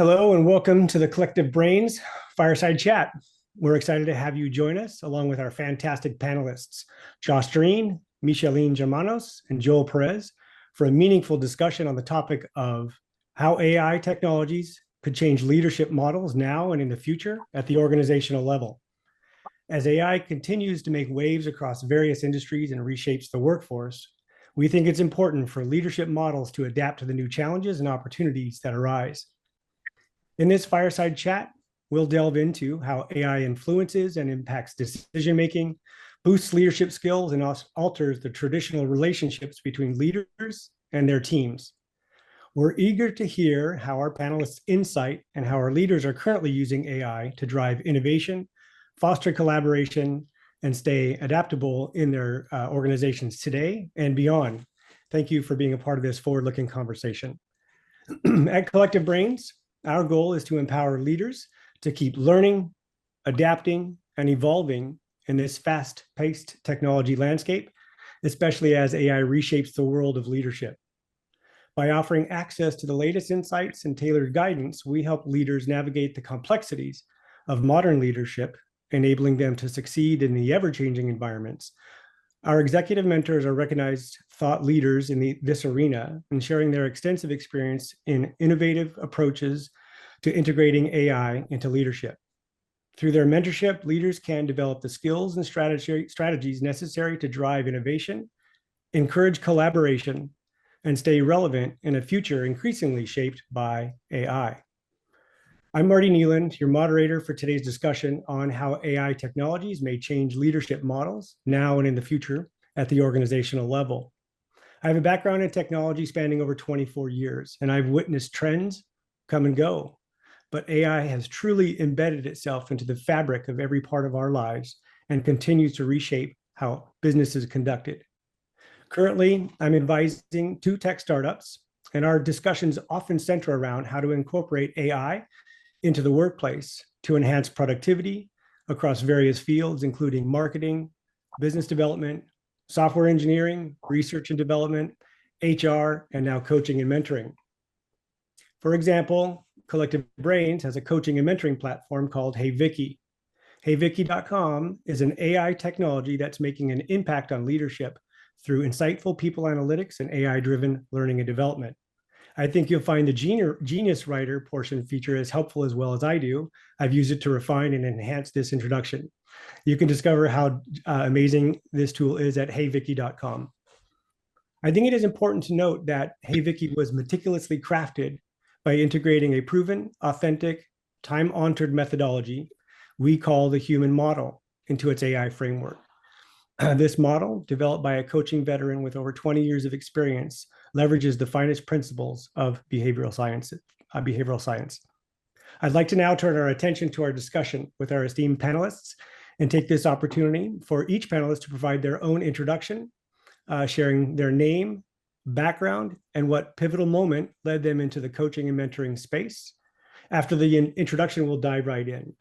Hello and welcome to the Collective Brains Fireside Chat. We're excited to have you join us along with our fantastic panelists, Josh Dreen, Micheline Germanos, and Joel Perez, for a meaningful discussion on the topic of how AI technologies could change leadership models now and in the future at the organizational level. As AI continues to make waves across various industries and reshapes the workforce, we think it's important for leadership models to adapt to the new challenges and opportunities that arise. In this fireside chat, we'll delve into how AI influences and impacts decision-making, boosts leadership skills, and alters the traditional relationships between leaders and their teams. We're eager to hear how our panelists' insight and how our leaders are currently using AI to drive innovation, foster collaboration, and stay adaptable in their organizations today and beyond. Thank you for being a part of this forward-looking conversation. At Collective Brains, our goal is to empower leaders to keep learning, adapting, and evolving in this fast-paced technology landscape, especially as AI reshapes the world of leadership. By offering access to the latest insights and tailored guidance, we help leaders navigate the complexities of modern leadership, enabling them to succeed in the ever-changing environments. Our executive mentors are recognized thought leaders in this arena and sharing their extensive experience in innovative approaches to integrating AI into leadership. Through their mentorship, leaders can develop the skills and strategies necessary to drive innovation, encourage collaboration, and stay relevant in a future increasingly shaped by AI. I'm Marty Nealand, your moderator for today's discussion on how AI technologies may change leadership models now and in the future at the organizational level. I have a background in technology spanning over 24 years, and I've witnessed trends come and go. But AI has truly embedded itself into the fabric of every part of our lives and continues to reshape how business is conducted. Currently, I'm advising 2 tech startups, and our discussions often center around how to incorporate AI into the workplace to enhance productivity across various fields, including marketing, business development, software engineering, research and development, HR, and now coaching and mentoring. For example, Collective Brains has a coaching and mentoring platform called Hey Vicky. HeyVicky.com is an AI technology that's making an impact on leadership through insightful people analytics and AI-driven learning and development. I think you'll find the Genius Writer portion feature as helpful as well as I do. I've used it to refine and enhance this introduction. You can discover how amazing this tool is at heyvicky.com. I think it is important to note that Hey Vicky was meticulously crafted by integrating a proven, authentic, time-honored methodology we call the human model into its AI framework. This model, developed by a coaching veteran with over 20 years of experience, leverages the finest principles of behavioral science. I'd like to now turn our attention to our discussion with our esteemed panelists and take this opportunity for each panelist to provide their own introduction, sharing their name, background, and what pivotal moment led them into the coaching and mentoring space. After the introduction, we'll dive right in.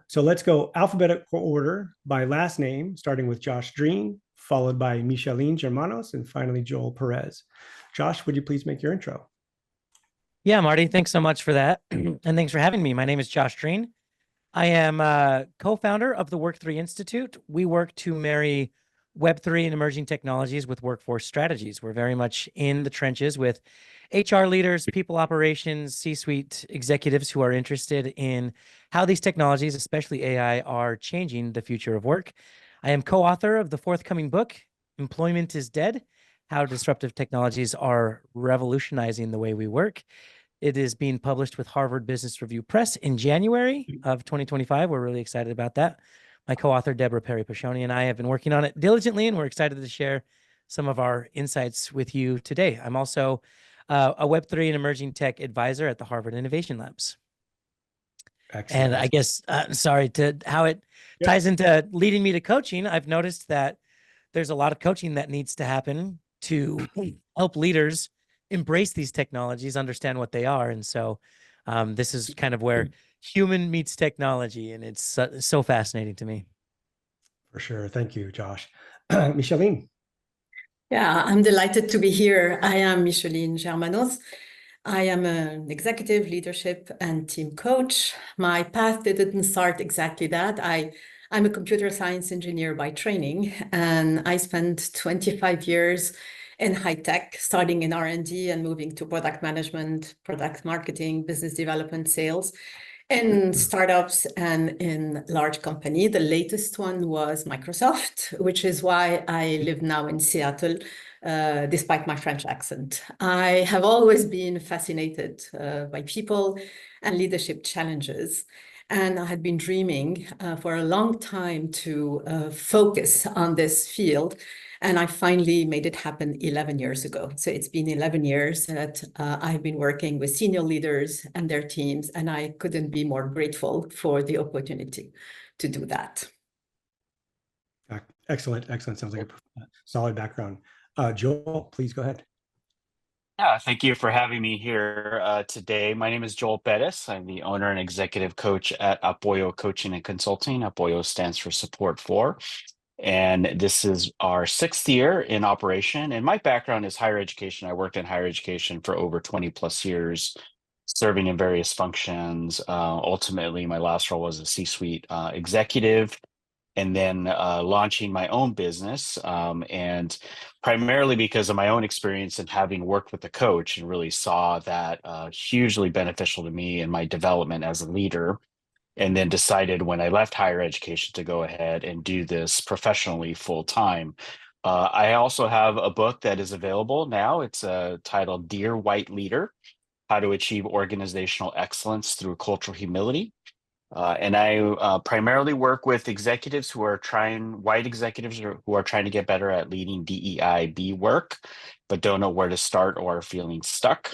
So let's go alphabetical order by last name, starting with Josh Dreen, followed by Micheline Germanos, and finally Joel Perez. Josh, would you please make your intro? Yeah, Marty, thanks so much for that. And thanks for having me. My name is Josh Dreen. I am a co-founder of the Work3 Institute. We work to marry Web3 and emerging technologies with workforce strategies. We're very much in the trenches with HR leaders, people operations, C-suite executives who are interested in how these technologies, especially AI, are changing the future of work. I am co-author of the forthcoming book, Employment is Dead: How Disruptive Technologies Are Revolutionizing the Way We Work. It is being published with Harvard Business Review Press in January of 2025. We're really excited about that. My co-author, Deborah Perry-Pashoni, and I have been working on it diligently, and we're excited to share some of our insights with you today. I'm also a Web3 and emerging tech advisor at the Harvard Innovation Labs. Excellent. And I guess, sorry, to how it ties into leading me to coaching, I've noticed that there's a lot of coaching that needs to happen to help leaders embrace these technologies, understand what they are. And so this is kind of where human meets technology, and it's so fascinating to me. For sure. Thank you, Josh. Micheline. Yeah, I'm delighted to be here. I am Micheline Germanos. I am an executive leadership and team coach. My path didn't start exactly that. I'm a computer science engineer by training, and I spent 25 years in high tech, starting in R&D and moving to product management, product marketing, business development, sales in startups and in large company. The latest one was Microsoft, which is why I live now in Seattle, despite my French accent. I have always been fascinated by people and leadership challenges. And I had been dreaming for a long time to focus on this field. And I finally made it happen 11 years ago. So it's been 11 years that I've been working with senior leaders and their teams, and I couldn't be more grateful for the opportunity to do that. Excellent, excellent. Sounds like a solid background. Joel, please go ahead. Yeah, thank you for having me here today. My name is Joel Bettis. I'm the owner and executive coach at Apoyo Coaching and Consulting. Apoyo stands for Support For. And this is our 6th year in operation. And my background is higher education. I worked in higher education for over 20 plus years, serving in various functions. Ultimately, my last role was a C-suite executive, and then launching my own business. And primarily because of my own experience and having worked with a coach, and really saw that hugely beneficial to me in my development as a leader. And then decided when I left higher education to go ahead and do this professionally full time. I also have a book that is available now. It's titled Dear White Leader: How to Achieve Organizational Excellence Through Cultural Humility. And I primarily work with executives who are white executives who are trying to get better at leading DEIB work, but don't know where to start or are feeling stuck.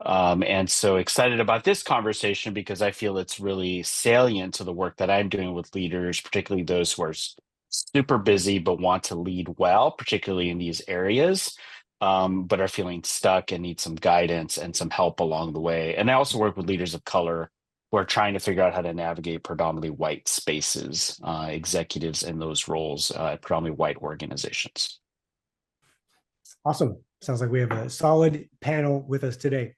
And so excited about this conversation because I feel it's really salient to the work that I'm doing with leaders, particularly those who are super busy but want to lead well, particularly in these areas, but are feeling stuck and need some guidance and some help along the way. And I also work with leaders of color who are trying to figure out how to navigate predominantly white spaces, executives in those roles, predominantly white organizations. Awesome. Sounds like we have a solid panel with us today.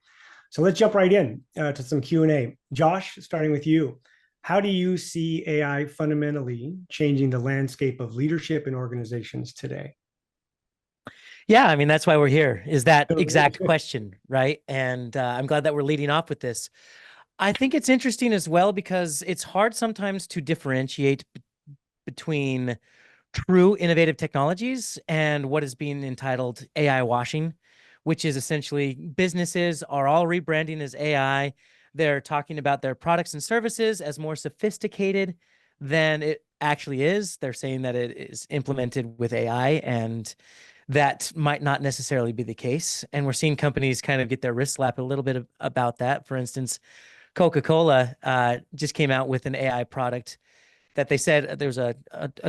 So let's jump right in to some Q&A. Josh, starting with you. How do you see AI fundamentally changing the landscape of leadership in organizations today? Yeah, I mean, that's why we're here, is that exact question, right? And I'm glad that we're leading off with this. I think it's interesting as well because it's hard sometimes to differentiate between true innovative technologies and what is being entitled AI washing, which is essentially businesses are all rebranding as AI. They're talking about their products and services as more sophisticated than it actually is. They're saying that it is implemented with AI, and that might not necessarily be the case. And we're seeing companies kind of get their wrist slapped a little bit about that. For instance, Coca-Cola just came out with an AI product that they said there was a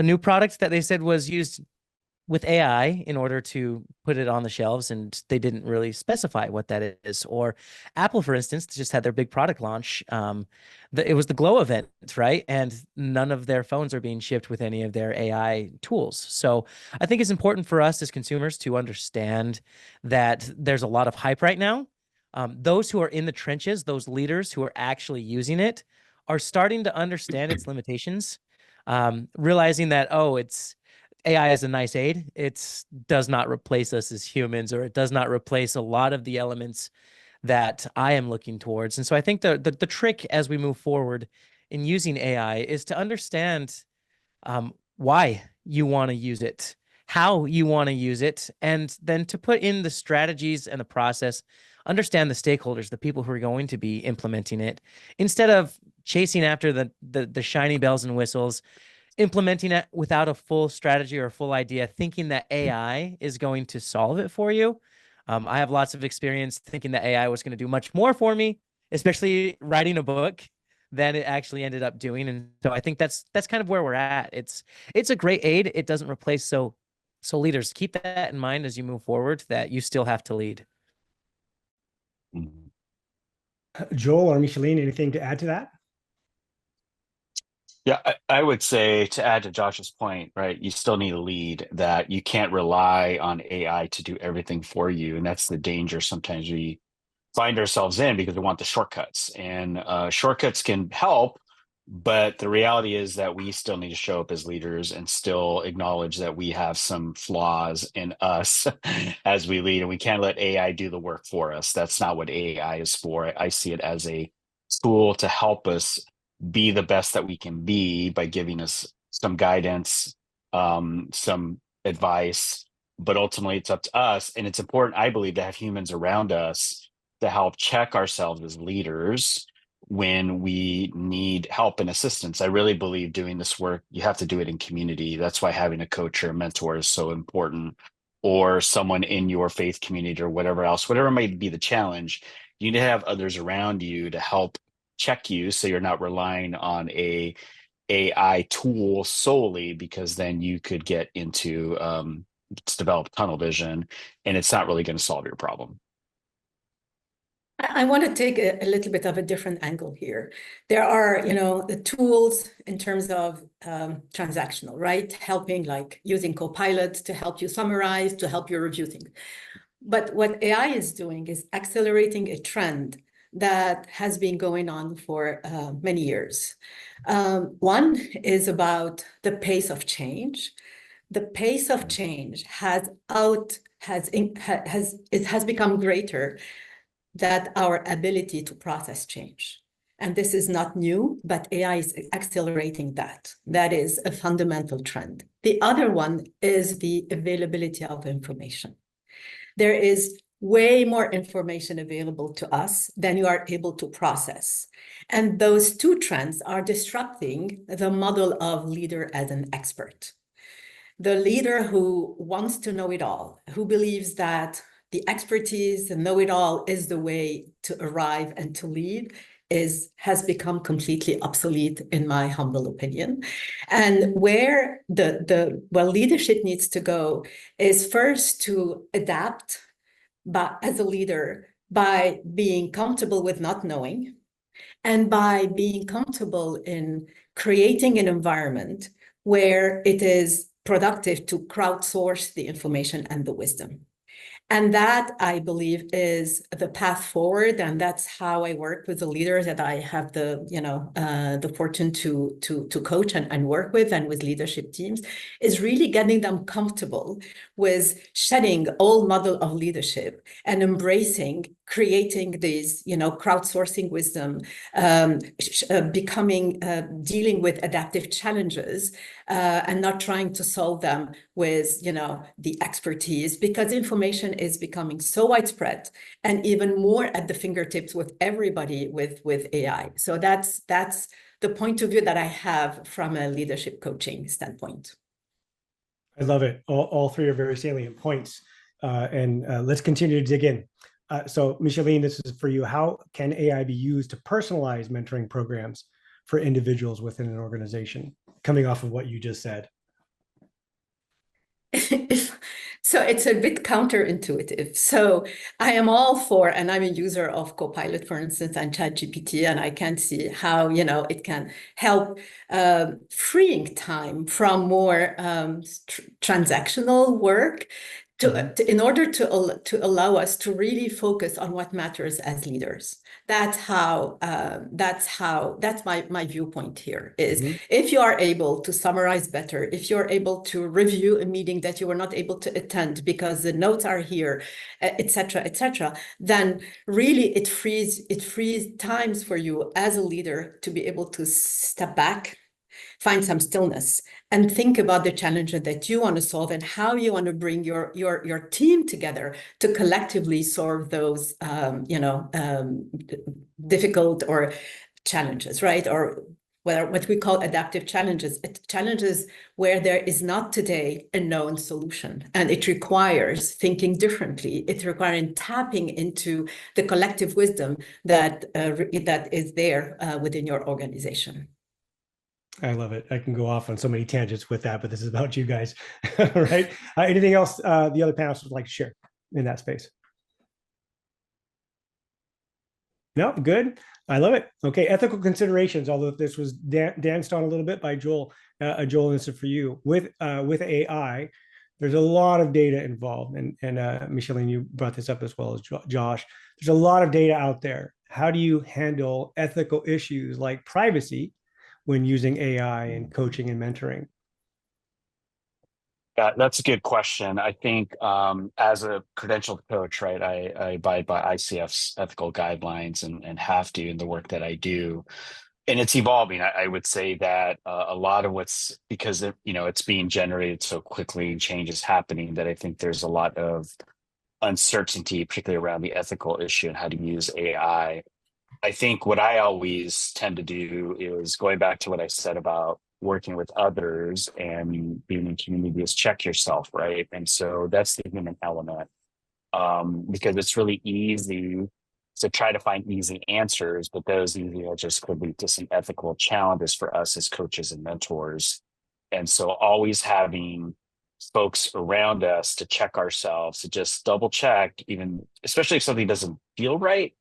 new product that they said was used with AI in order to put it on the shelves, and they didn't really specify what that is. Or Apple, for instance, just had their big product launch. It was the Glow event, right? And none of their phones are being shipped with any of their AI tools. So I think it's important for us as consumers to understand that there's a lot of hype right now. Those who are in the trenches, those leaders who are actually using it, are starting to understand its limitations, realizing that, oh, AI is a nice aid. It does not replace us as humans, or it does not replace a lot of the elements that I am looking towards. And so I think the trick as we move forward in using AI is to understand why you want to use it, how you want to use it, and then to put in the strategies and the process, understand the stakeholders, the people who are going to be implementing it, instead of chasing after the shiny bells and whistles, implementing it without a full strategy or a full idea, thinking that AI is going to solve it for you. I have lots of experience thinking that AI was going to do much more for me, especially writing a book, than it actually ended up doing. And so I think that's kind of where we're at. It's a great aid. It doesn't replace. So leaders, keep that in mind as you move forward, that you still have to lead. Joel or Micheline, anything to add to that? Yeah, I would say, to add to Josh's point, right, you still need a lead, that you can't rely on AI to do everything for you. And that's the danger sometimes we find ourselves in because we want the shortcuts, and shortcuts can help, but the reality is that we still need to show up as leaders and still acknowledge that we have some flaws in us as we lead, and we can't let AI do the work for us. That's not what AI is for. I see it as a tool to help us be the best that we can be by giving us some guidance, some advice, but ultimately it's up to us. And it's important, I believe, to have humans around us to help check ourselves as leaders when we need help and assistance. I really believe doing this work, you have to do it in community. That's why having a coach or a mentor is so important, or someone in your faith community or whatever else, whatever might be the challenge. You need to have others around you to help check you, so you're not relying on a AI tool solely, because then you could get into develop tunnel vision, and it's not really going to solve your problem. I want to take a little bit of a different angle here. There are, the tools in terms of transactional, right? Helping, like using Copilot to help you summarize, to help you review things. But what AI is doing is accelerating a trend that has been going on for many years. One is about the pace of change. The pace of change has become greater than our ability to process change. And this is not new, but AI is accelerating that. That is a fundamental trend. The other one is the availability of information. There is way more information available to us than you are able to process. And those two trends are disrupting the model of leader as an expert. The leader who wants to know it all, who believes that the expertise and know-it-all is the way to arrive and to lead, has become completely obsolete, in my humble opinion. And where leadership needs to go is first to adapt as a leader by being comfortable with not knowing, and by being comfortable in creating an environment where it is productive to crowdsource the information and the wisdom. And that, I believe, is the path forward. And that's how I work with the leaders that I have the fortune to coach and work with, and with leadership teams, is really getting them comfortable with shedding old model of leadership and embracing, creating these, crowdsourcing wisdom, dealing with adaptive challenges, and not trying to solve them with, the expertise, because information is becoming so widespread and even more at the fingertips with everybody with AI. So that's the point of view that I have from a leadership coaching standpoint. I love it. All three are very salient points. And let's continue to dig in. So Micheline, this is for you. How can AI be used to personalize mentoring programs for individuals within an organization, coming off of what you just said? So it's a bit counterintuitive. So I am all for, and I'm a user of Copilot, for instance, and ChatGPT, and I can see how, it can help freeing time from more transactional work in order to allow us to really focus on what matters as leaders. That's my viewpoint here is, if you are able to summarize better, if you're able to review a meeting that you were not able to attend because the notes are here, et cetera, then really it frees times for you as a leader to be able to step back, find some stillness, and think about the challenges that you want to solve and how you want to bring your team together to collectively solve those difficult or challenges, right? Or what we call adaptive challenges. It's challenges where there is not today a known solution, and it requires thinking differently. It requires tapping into the collective wisdom that is there within your organization. I love it. I can go off on so many tangents with that, but this is about you guys, right? Anything else the other panelists would like to share in that space? No, good. I love it. Okay, ethical considerations, although this was danced on a little bit by Joel. Joel, this is for you. With AI, There's a lot of data involved, and Micheline, you brought this up as well as Josh. There's a lot of data out there. How do you handle ethical issues like privacy when using AI in coaching and mentoring? Yeah, that's a good question. I think as a credentialed coach, right, I abide by ICF's ethical guidelines and have to in the work that I do. And it's evolving. I would say that a lot of what's because it's being generated so quickly and change is happening that I think there's a lot of uncertainty, particularly around the ethical issue and how to use AI. I think what I always tend to do is going back to what I said about working with others and being in community is check yourself, right? And so that's the human element, because it's really easy to try to find easy answers, but those easy answers could lead to some ethical challenges for us as coaches and mentors. And so always having folks around us to check ourselves, to just double check, even especially if something doesn't feel right,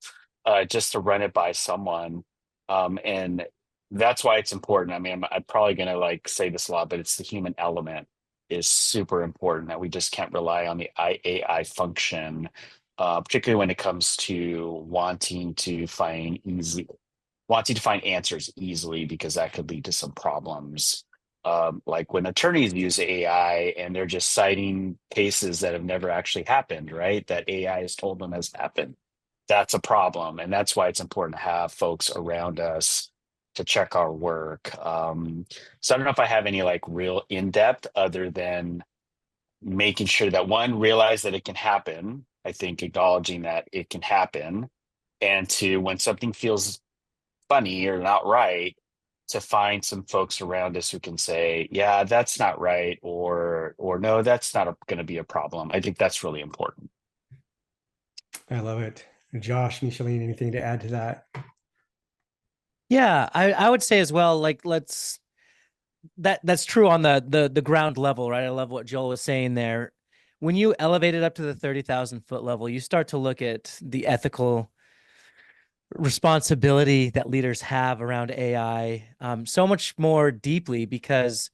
just to run it by someone. And that's why it's important. I mean, I'm probably going to like say this a lot, but it's the human element is super important, that we just can't rely on the AI function, particularly when it comes to wanting to find answers easily, because that could lead to some problems. Like when attorneys use AI and they're just citing cases that have never actually happened, right? That AI has told them has happened. That's a problem. And that's why it's important to have folks around us to check our work. So I don't know if I have any like real in-depth other than making sure that one, realize that it can happen. I think acknowledging that it can happen. And two, when something feels funny or not right, to find some folks around us who can say, yeah, that's not right, or no, that's not going to be a problem. I think that's really important. I love it. Josh, Micheline, anything to add to that? Yeah, I would say as well, like that's true on the ground level, right? I love what Joel was saying there. When you elevate it up to the 30,000 foot level, you start to look at the ethical responsibility that leaders have around AI so much more deeply, because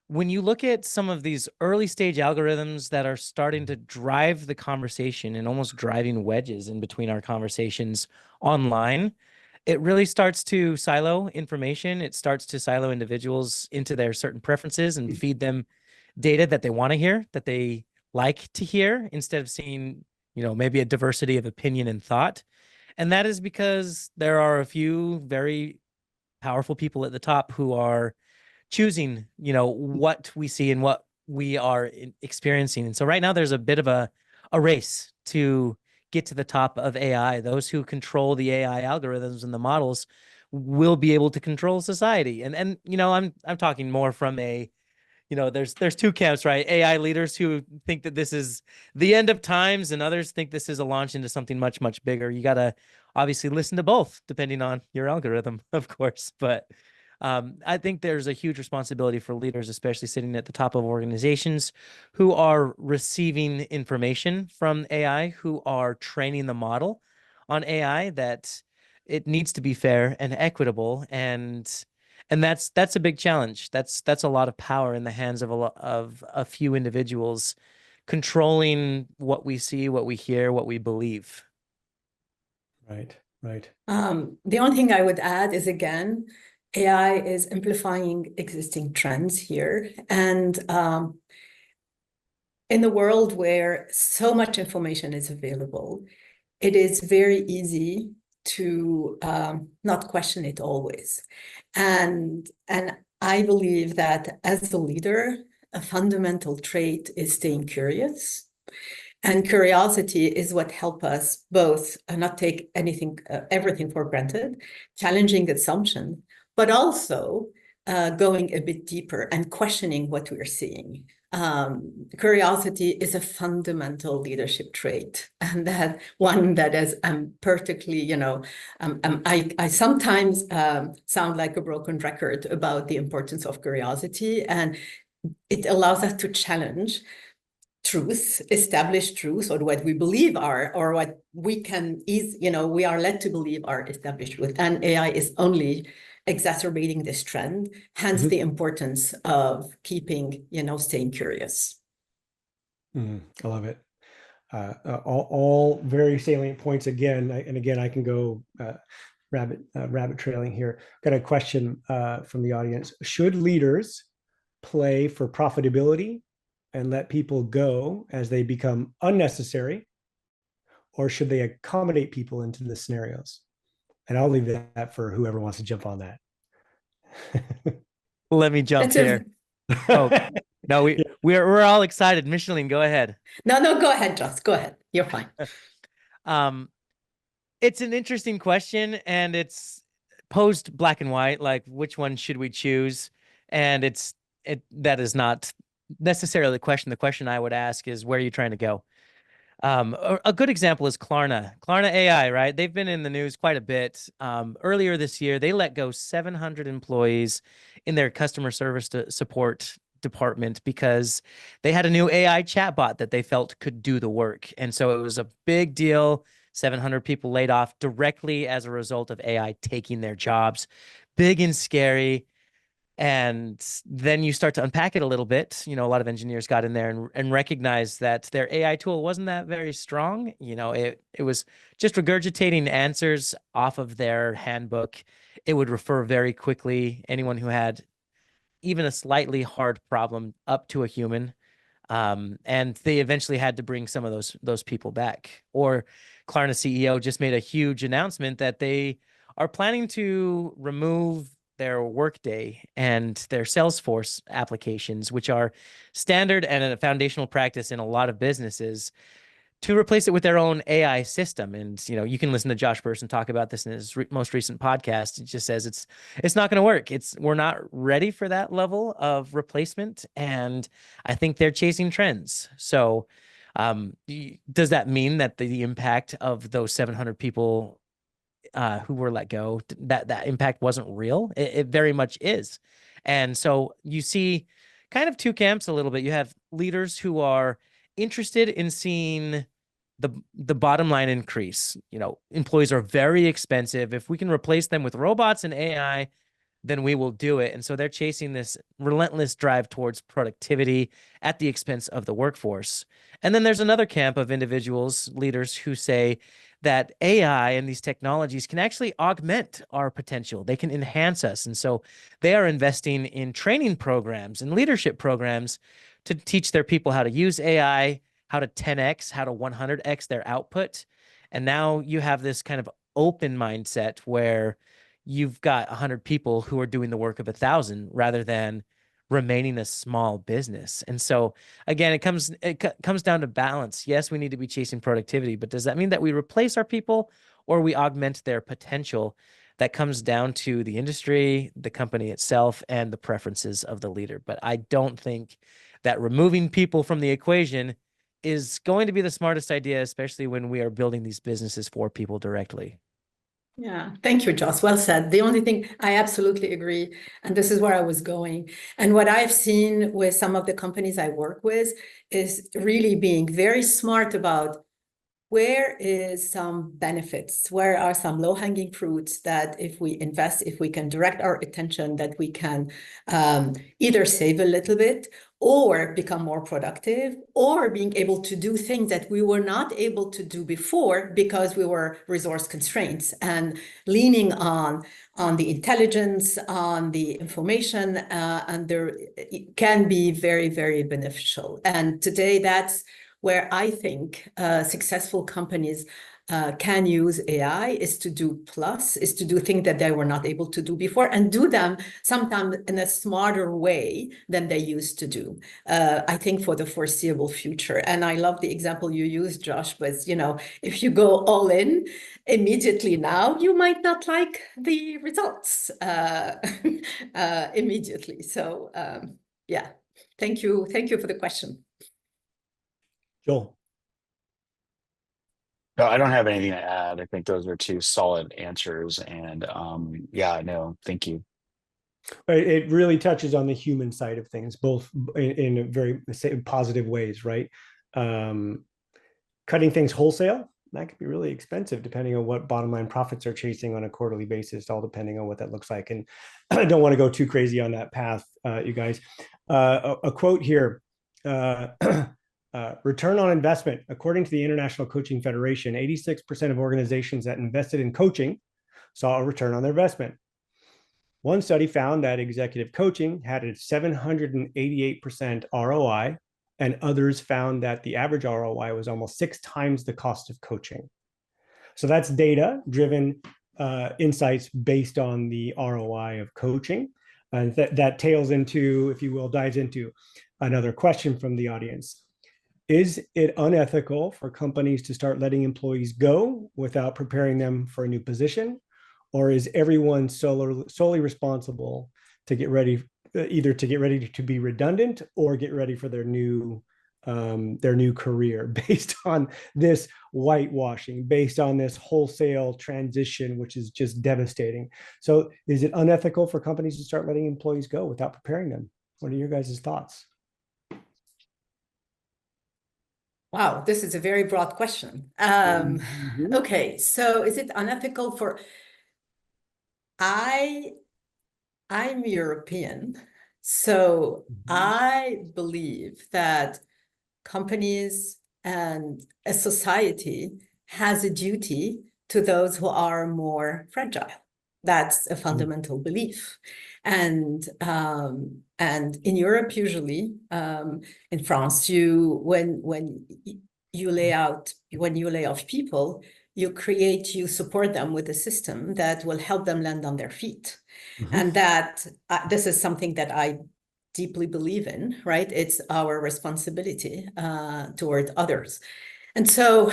when you look at some of these early stage algorithms that are starting to drive the conversation and almost driving wedges in between our conversations online, it really starts to silo information. It starts to silo individuals into their certain preferences and feed them data that they want to hear, that they like to hear, instead of seeing, maybe a diversity of opinion and thought. And that is because there are a few very powerful people at the top who are choosing, what we see and what we are experiencing. And so right now there's a bit of a race to get to the top of AI. Those who control the AI algorithms and the models will be able to control society. And I'm talking more from a, there's two camps, right? AI leaders who think that this is the end of times, and others think this is a launch into something much, much bigger. You got to obviously listen to both, depending on your algorithm, of course. But I think there's a huge responsibility for leaders, especially sitting at the top of organizations, who are receiving information from AI, who are training the model on AI, that it needs to be fair and equitable. And that's a big challenge. That's a lot of power in the hands of a few individuals controlling what we see, what we hear, what we believe. Right, right. The only thing I would add is, again, AI is amplifying existing trends here. And in the world where so much information is available, it is very easy to not question it always. And I believe that as a leader, a fundamental trait is staying curious. And curiosity is what helps us both not take everything for granted, challenging assumption, but also going a bit deeper and questioning what we're seeing. Curiosity is a fundamental leadership trait, and that one that is particularly, I sometimes sound like a broken record about the importance of curiosity, and it allows us to challenge truth, established truth, or what we believe are, or what we we are led to believe are established truth. And AI is only exacerbating this trend, hence the importance of keeping, staying curious. I love it. All very salient points again. And again, I can go rabbit trailing here. Got a question from the audience. Should leaders play for profitability and let people go as they become unnecessary, or should they accommodate people into the scenarios? And I'll leave that for whoever wants to jump on that. Let me jump here. Oh, no, we're all excited. Micheline, go ahead. No, go ahead, Joss. Go ahead. You're fine. It's an interesting question, and it's posed black and white, like which one should we choose? And that is not necessarily the question. The question I would ask is, where are you trying to go? A good example is Klarna AI, right? They've been in the news quite a bit. Earlier this year, they let go 700 employees in their customer service support department because they had a new AI chatbot that they felt could do the work. And so it was a big deal. 700 people laid off directly as a result of AI taking their jobs. Big and scary. And then you start to unpack it a little bit. A lot of engineers got in there and recognized that their AI tool wasn't that very strong. It was just regurgitating answers off of their handbook. It would refer very quickly anyone who had even a slightly hard problem up to a human. And they eventually had to bring some of those people back. Or Klarna CEO just made a huge announcement that they are planning to remove their Workday and their Salesforce applications, which are standard and a foundational practice in a lot of businesses, to replace it with their own AI system. And, you can listen to Josh Bersin talk about this in his most recent podcast. It just says it's not going to work. We're not ready for that level of replacement. And I think they're chasing trends. So does that mean that the impact of those 700 people who were let go, that impact wasn't real? It very much is. And so you see kind of two camps a little bit. You have leaders who are interested in seeing the bottom line increase. Employees are very expensive. If we can replace them with robots and AI, then we will do it. And so they're chasing this relentless drive towards productivity at the expense of the workforce. And then there's another camp of individuals, leaders, who say that AI and these technologies can actually augment our potential. They can enhance us. And so they are investing in training programs and leadership programs to teach their people how to use AI, how to 10x, how to 100x their output. And now you have this kind of open mindset where you've got 100 people who are doing the work of 1,000 rather than remaining a small business. And so again, it comes down to balance. Yes, we need to be chasing productivity, but does that mean that we replace our people or we augment their potential? That comes down to the industry, the company itself, and the preferences of the leader. But I don't think that removing people from the equation is going to be the smartest idea, especially when we are building these businesses for people directly. Yeah, thank you, Joss. Well said. The only thing, I absolutely agree, and this is where I was going. And what I've seen with some of the companies I work with is really being very smart about where is some benefits, where are some low-hanging fruits that if we invest, if we can direct our attention, that we can either save a little bit or become more productive, or being able to do things that we were not able to do before because we were resource constraints, and leaning on the intelligence, on the information, and there can be very, very beneficial. And today that's where I think successful companies can use AI is to do things that they were not able to do before, and do them sometimes in a smarter way than they used to do, I think, for the foreseeable future. And I love the example you used, Josh, was, if you go all in immediately now, you might not like the results immediately. So yeah, thank you for the question. Joel. No, I don't have anything to add. I think those are two solid answers. And yeah, no, thank you. It really touches on the human side of things, both in very positive ways, right? Cutting things wholesale, that could be really expensive depending on what bottom line profits are chasing on a quarterly basis, all depending on what that looks like. And I don't want to go too crazy on that path, you guys. A quote here. Return on investment. According to the International Coaching Federation, 86% of organizations that invested in coaching saw a return on their investment. One study found that executive coaching had a 788% ROI, and others found that the average ROI was almost 6 times the cost of coaching. So that's data-driven insights based on the ROI of coaching. And that tails into, if you will, dives into another question from the audience. Is it unethical for companies to start letting employees go without preparing them for a new position? Or is everyone solely responsible to get ready, either to get ready to be redundant or get ready for their new career based on this whitewashing, based on this wholesale transition, which is just devastating? So is it unethical for companies to start letting employees go without preparing them? What are your guys' thoughts? Wow, this is a very broad question. Okay, so is it unethical for... I'm European, so I believe that companies and a society has a duty to those who are more fragile. That's a fundamental belief. And in Europe, usually, in France, when you lay off people, you support them with a system that will help them land on their feet. And that this is something that I deeply believe in, right? It's our responsibility toward others. And so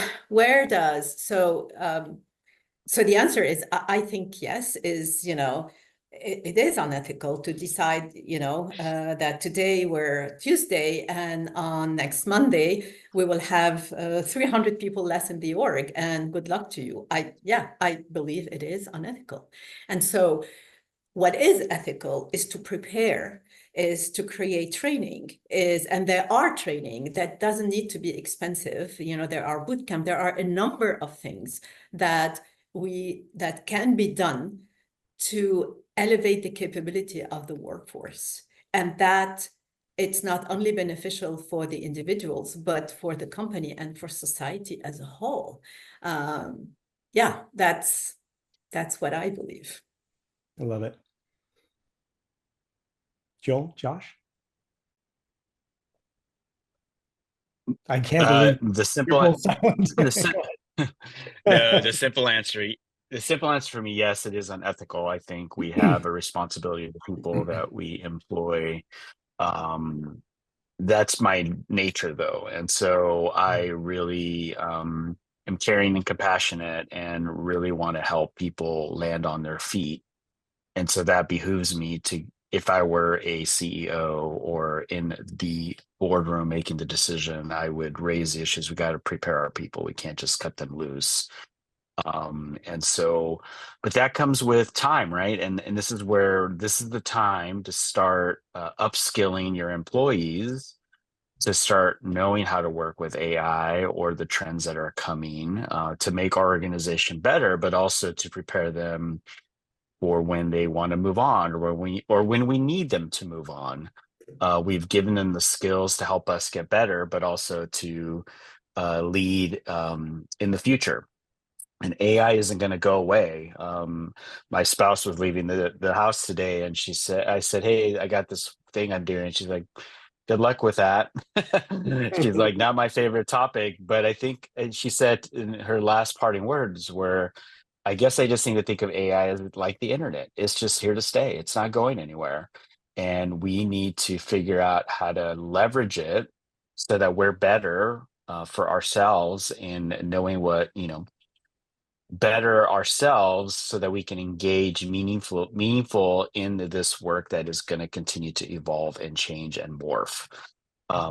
so the answer is, I think yes, is, it is unethical to decide, that today we're Tuesday and on next Monday, we will have 300 people less in the org, and good luck to you. I believe it is unethical. And so what is ethical is to prepare, is to create training, and there are training that doesn't need to be expensive. There are bootcamp, there are a number of things that can be done to elevate the capability of the workforce. And that it's not only beneficial for the individuals, but for the company and for society as a whole. That's what I believe. I love it. Joel, Josh? I can't believe the simple answer for me, yes, it is unethical. I think we have a responsibility to the people that we employ. That's my nature, though, and so I really am caring and compassionate and really want to help people land on their feet. And so that behooves me to, if I were a CEO or in the boardroom making the decision, I would raise the issues. We got to prepare our people. We can't just cut them loose. And so, but that comes with time, right? And this is the time to start upskilling your employees, to start knowing how to work with AI or the trends that are coming, to make our organization better, but also to prepare them for when they want to move on, or when we need them to move on. We've given them the skills to help us get better, but also to lead in the future. And AI isn't going to go away. My spouse was leaving the house today, and I said, "Hey, I got this thing I'm doing." And she's like, "Good luck with that." She's like, "Not my favorite topic," but I think, and she said in her last parting words were, "I guess I just need to think of AI as like the internet. It's just here to stay. It's not going anywhere. And we need to figure out how to leverage it so that we're better for ourselves in knowing what, better ourselves so that we can engage meaningful in this work that is going to continue to evolve and change and morph,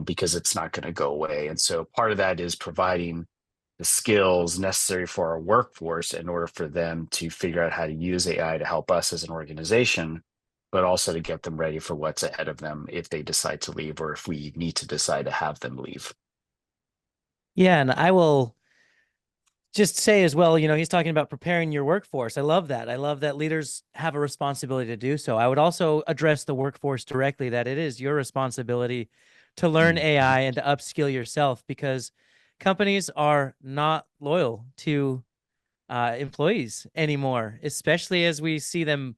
because it's not going to go away." And so part of that is providing the skills necessary for our workforce in order for them to figure out how to use AI to help us as an organization, but also to get them ready for what's ahead of them if they decide to leave, or if we need to decide to have them leave. Yeah, and I will just say as well, he's talking about preparing your workforce. I love that. I love that leaders have a responsibility to do so. I would also address the workforce directly, that it is your responsibility to learn AI and to upskill yourself, because companies are not loyal to employees anymore, especially as we see them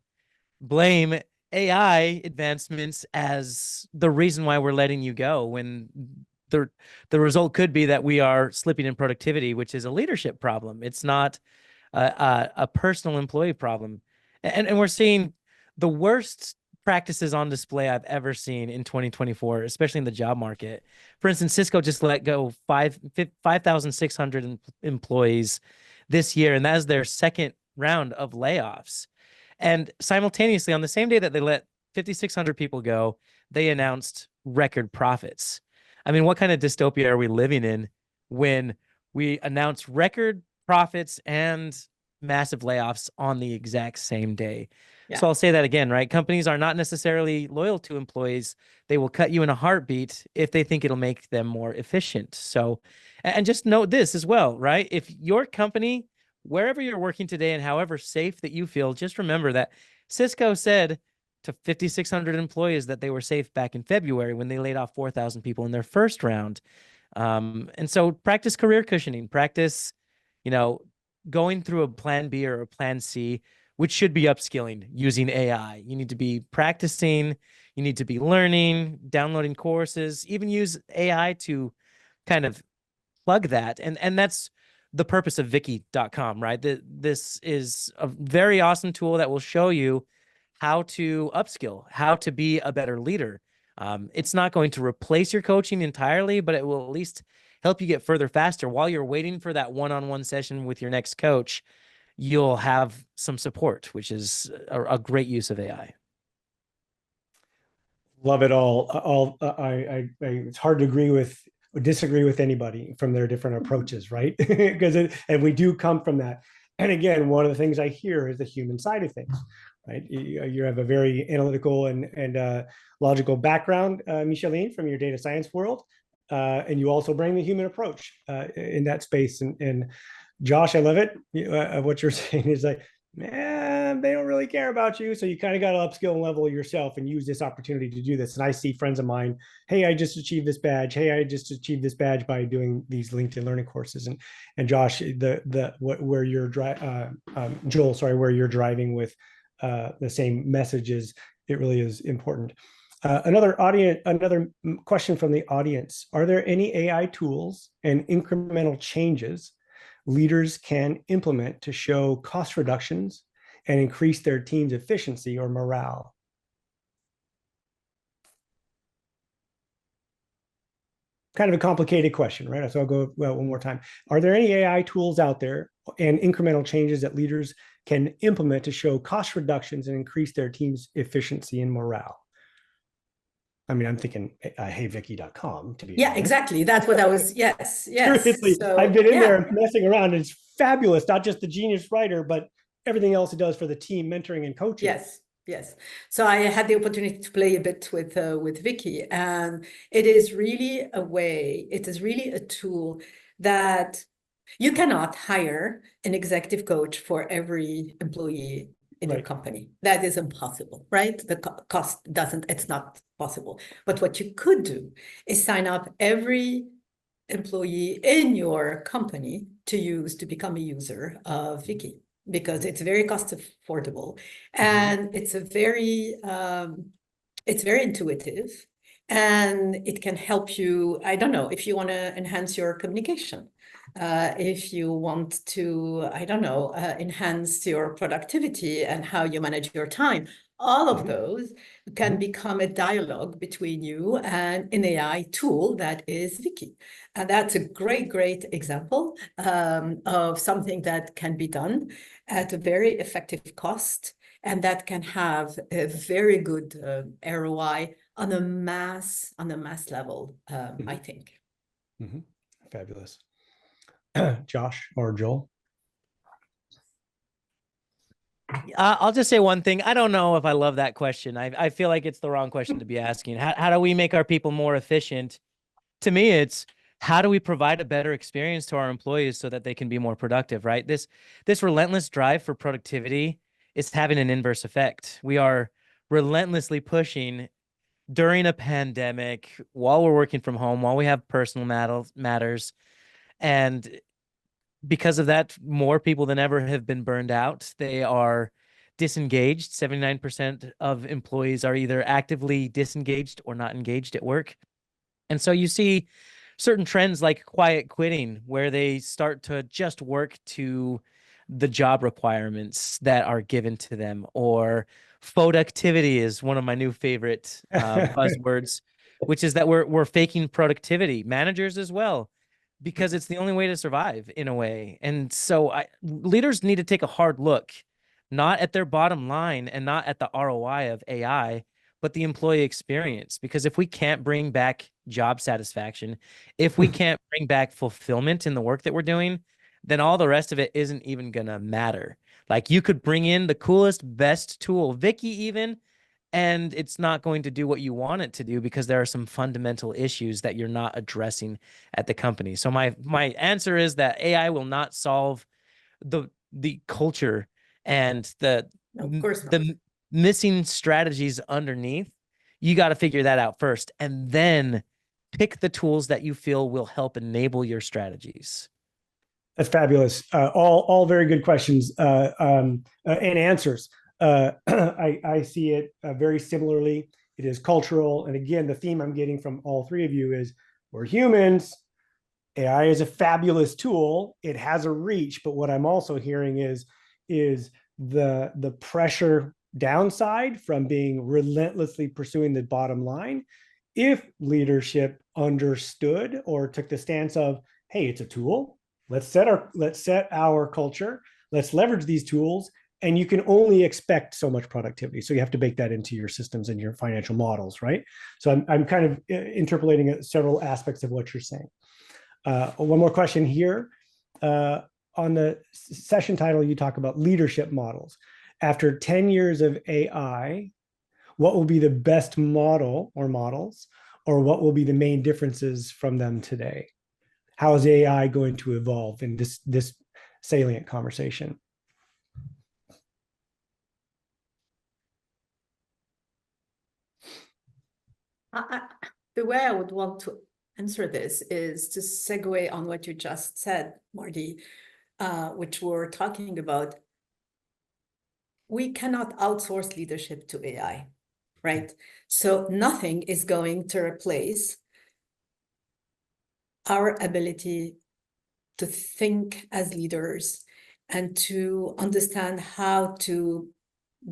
blame AI advancements as the reason why we're letting you go, when the result could be that we are slipping in productivity, which is a leadership problem. It's not a personal employee problem. And we're seeing the worst practices on display I've ever seen in 2024, especially in the job market. For instance, Cisco just let go 5,600 employees this year, and that is their second round of layoffs. And simultaneously, on the same day that they let 5,600 people go, they announced record profits. I mean, what kind of dystopia are we living in when we announce record profits and massive layoffs on the exact same day? Yeah. So I'll say that again, right? Companies are not necessarily loyal to employees. They will cut you in a heartbeat if they think it'll make them more efficient. So, and just note this as well, right? If your company, wherever you're working today and however safe that you feel, just remember that Cisco said to 5,600 employees that they were safe back in February when they laid off 4,000 people in their first round. And so practice career cushioning, practice, going through a plan B or a plan C, which should be upskilling using AI. You need to be practicing, you need to be learning, downloading courses, even use AI to kind of plug that. And that's the purpose of Vicky.com, right? This is a very awesome tool that will show you how to upskill, how to be a better leader. It's not going to replace your coaching entirely, but it will at least help you get further faster. While you're waiting for that one-on-one session with your next coach, you'll have some support, which is a great use of AI. Love it all. It's hard to agree with or disagree with anybody from their different approaches, right? And we do come from that. And again, one of the things I hear is the human side of things, right? You have a very analytical and logical background, Micheline, from your data science world. And you also bring the human approach in that space. And Josh, I love it. What you're saying is like, man, they don't really care about you. So you kind of got to upskill and level yourself and use this opportunity to do this. And I see friends of mine, hey, I just achieved this badge. Hey, I just achieved this badge by doing these LinkedIn learning courses. And Josh, where you're Joel, sorry, where you're driving with the same messages, it really is important. Another question from the audience: are there any AI tools and incremental changes leaders can implement to show cost reductions and increase their team's efficiency or morale? Kind of a complicated question, right? So I'll go one more time. Are there any AI tools out there and incremental changes that leaders can implement to show cost reductions and increase their team's efficiency and morale? I mean, I'm thinking, heyvicky.com, to be honest. Exactly. That's what I was, yes. Seriously, So, I've been in there messing around. It's fabulous. Not just the genius writer, but everything else it does for the team, mentoring and coaching. Yes. So I had the opportunity to play a bit with Vicky, and it is really a tool that you cannot hire an executive coach for every employee in your company. That is impossible, right? The cost it's not possible. But what you could do is sign up every employee in your company to become a user of Vicky, because it's very cost affordable, and it's very intuitive, and it can help you. I don't know, if you want to enhance your communication, if you want to, enhance your productivity and how you manage your time. All of those can become a dialogue between you and an AI tool that is Vicky. And that's a great example of something that can be done at a very effective cost, and that can have a very good ROI on a mass level, I think. Fabulous. Josh or Joel? I'll just say one thing. I don't know if I love that question. I feel like it's the wrong question to be asking. How do we make our people more efficient? To me, it's how do we provide a better experience to our employees so that they can be more productive, right? This relentless drive for productivity is having an inverse effect. We are relentlessly pushing during a pandemic, while we're working from home, while we have personal matters, and because of that, more people than ever have been burned out. They are disengaged. 79% of employees are either actively disengaged or not engaged at work. And so you see certain trends like quiet quitting, where they start to just work to the job requirements that are given to them, or productivity is one of my new favorite buzzwords, which is that we're faking productivity, managers as well, because it's the only way to survive in a way. And so leaders need to take a hard look, not at their bottom line and not at the ROI of AI, but the employee experience. Because if we can't bring back job satisfaction, if we can't bring back fulfillment in the work that we're doing, then all the rest of it isn't even gonna matter. Like, you could bring in the coolest, best tool, Vicky even, and it's not going to do what you want it to do because there are some fundamental issues that you're not addressing at the company. So my answer is that AI will not solve the culture and No, of course not. the missing strategies underneath. You got to figure that out first, and then pick the tools that you feel will help enable your strategies. That's fabulous. All very good questions and answers. I see it very similarly. It is cultural. And again, the theme I'm getting from all three of you is we're humans. AI is a fabulous tool. It has a reach, but what I'm also hearing is the pressure downside from being relentlessly pursuing the bottom line. If leadership understood or took the stance of, hey, it's a tool. Let's set our culture. Let's leverage these tools, and you can only expect so much productivity. So you have to bake that into your systems and your financial models, right? So I'm kind of interpolating several aspects of what you're saying. One more question here. On the session title, you talk about leadership models. After 10 years of AI, what will be the best model or models, or what will be the main differences from them today? How is AI going to evolve in this salient conversation? The way I would want to answer this is to segue on what you just said, Marty, which we're talking about. We cannot outsource leadership to AI, right? So nothing is going to replace our ability to think as leaders and to understand how to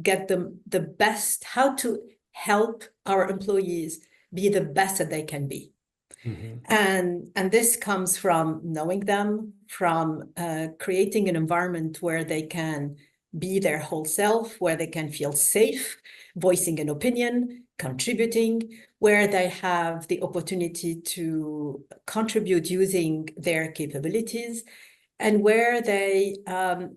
get them the best, how to help our employees be the best that they can be. Mm-hmm. And this comes from knowing them, from creating an environment where they can be their whole self, where they can feel safe, voicing an opinion, contributing, where they have the opportunity to contribute using their capabilities, and where they are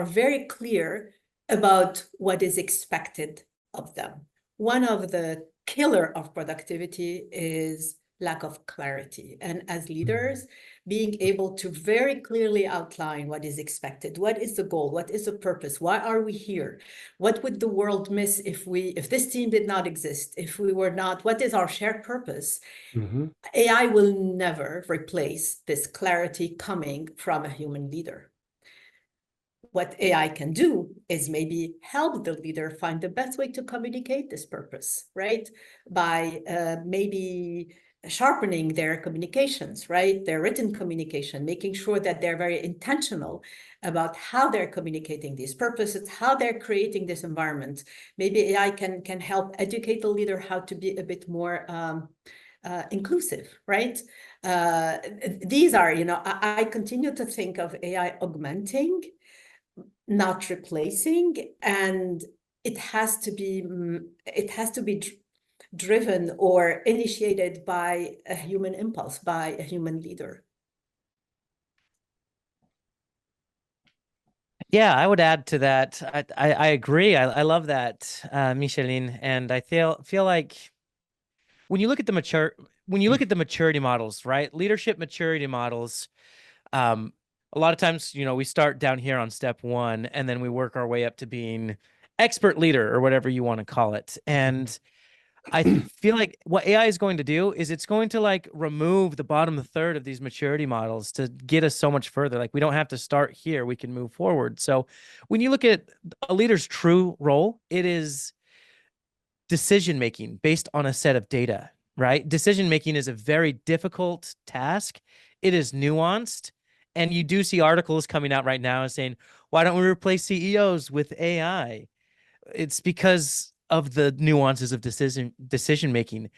very clear about what is expected of them. One of the killer of productivity is lack of clarity. And as leaders, being able to very clearly outline what is expected, what is the goal, what is the purpose, why are we here, what would the world miss if this team did not exist, if we were not, what is our shared purpose? Mm-hmm. AI will never replace this clarity coming from a human leader. What AI can do is maybe help the leader find the best way to communicate this purpose, right? By maybe sharpening their communications, right? Their written communication, making sure that they're very intentional about how they're communicating these purposes, how they're creating this environment. Maybe AI can help educate the leader how to be a bit more inclusive, right? These are, I continue to think of AI augmenting, not replacing, and it has to be driven or initiated by a human impulse, by a human leader. Yeah, I would add to that. I agree. I love that, Micheline, and I feel like when you look at the maturity models, right? Leadership maturity models. A lot of times, we start down here on step 1, and then we work our way up to being expert leader or whatever you want to call it. And I feel like what AI is going to do is it's going to like remove the bottom third of these maturity models to get us so much further. Like we don't have to start here, we can move forward. So when you look at a leader's true role, it is decision making based on a set of data, right? Decision making is a very difficult task. It is nuanced. And you do see articles coming out right now saying, why don't we replace CEOs with AI? It's because of the nuances of decision making.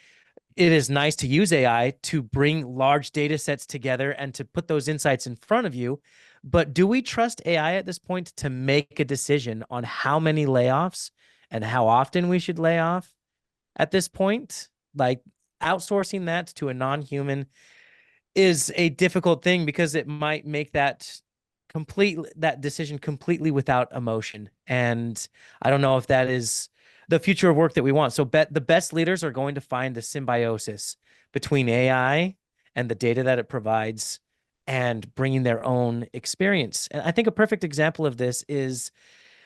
It is nice to use AI to bring large data sets together and to put those insights in front of you. But do we trust AI at this point to make a decision on how many layoffs and how often we should lay off at this point? Like outsourcing that to a non-human is a difficult thing because it might make that decision completely without emotion. And I don't know if that is the future of work that we want. So the best leaders are going to find the symbiosis between AI and the data that it provides and bringing their own experience. And I think a perfect example of this is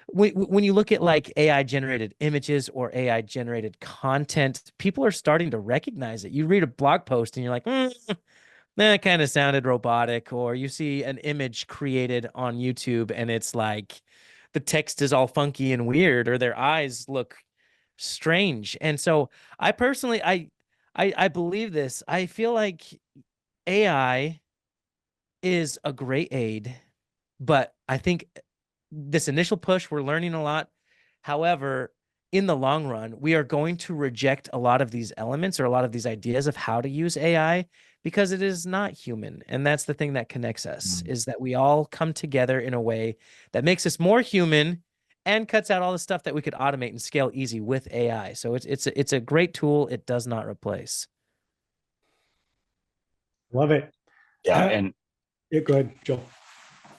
when you look at like AI generated images or AI generated content, people are starting to recognize it. You read a blog post and you're like, that kind of sounded robotic. Or you see an image created on YouTube and it's like the text is all funky and weird, or their eyes look strange. And so I personally, I believe this. I feel like AI is a great aid, but I think this initial push, we're learning a lot. However, in the long run, we are going to reject a lot of these elements or a lot of these ideas of how to use AI because it is not human. And that's the thing that connects us, is that we all come together in a way that makes us more human and cuts out all the stuff that we could automate and scale easy with AI. So it's a great tool. It does not replace. Love it. Yeah, and Yeah, go ahead, Joel.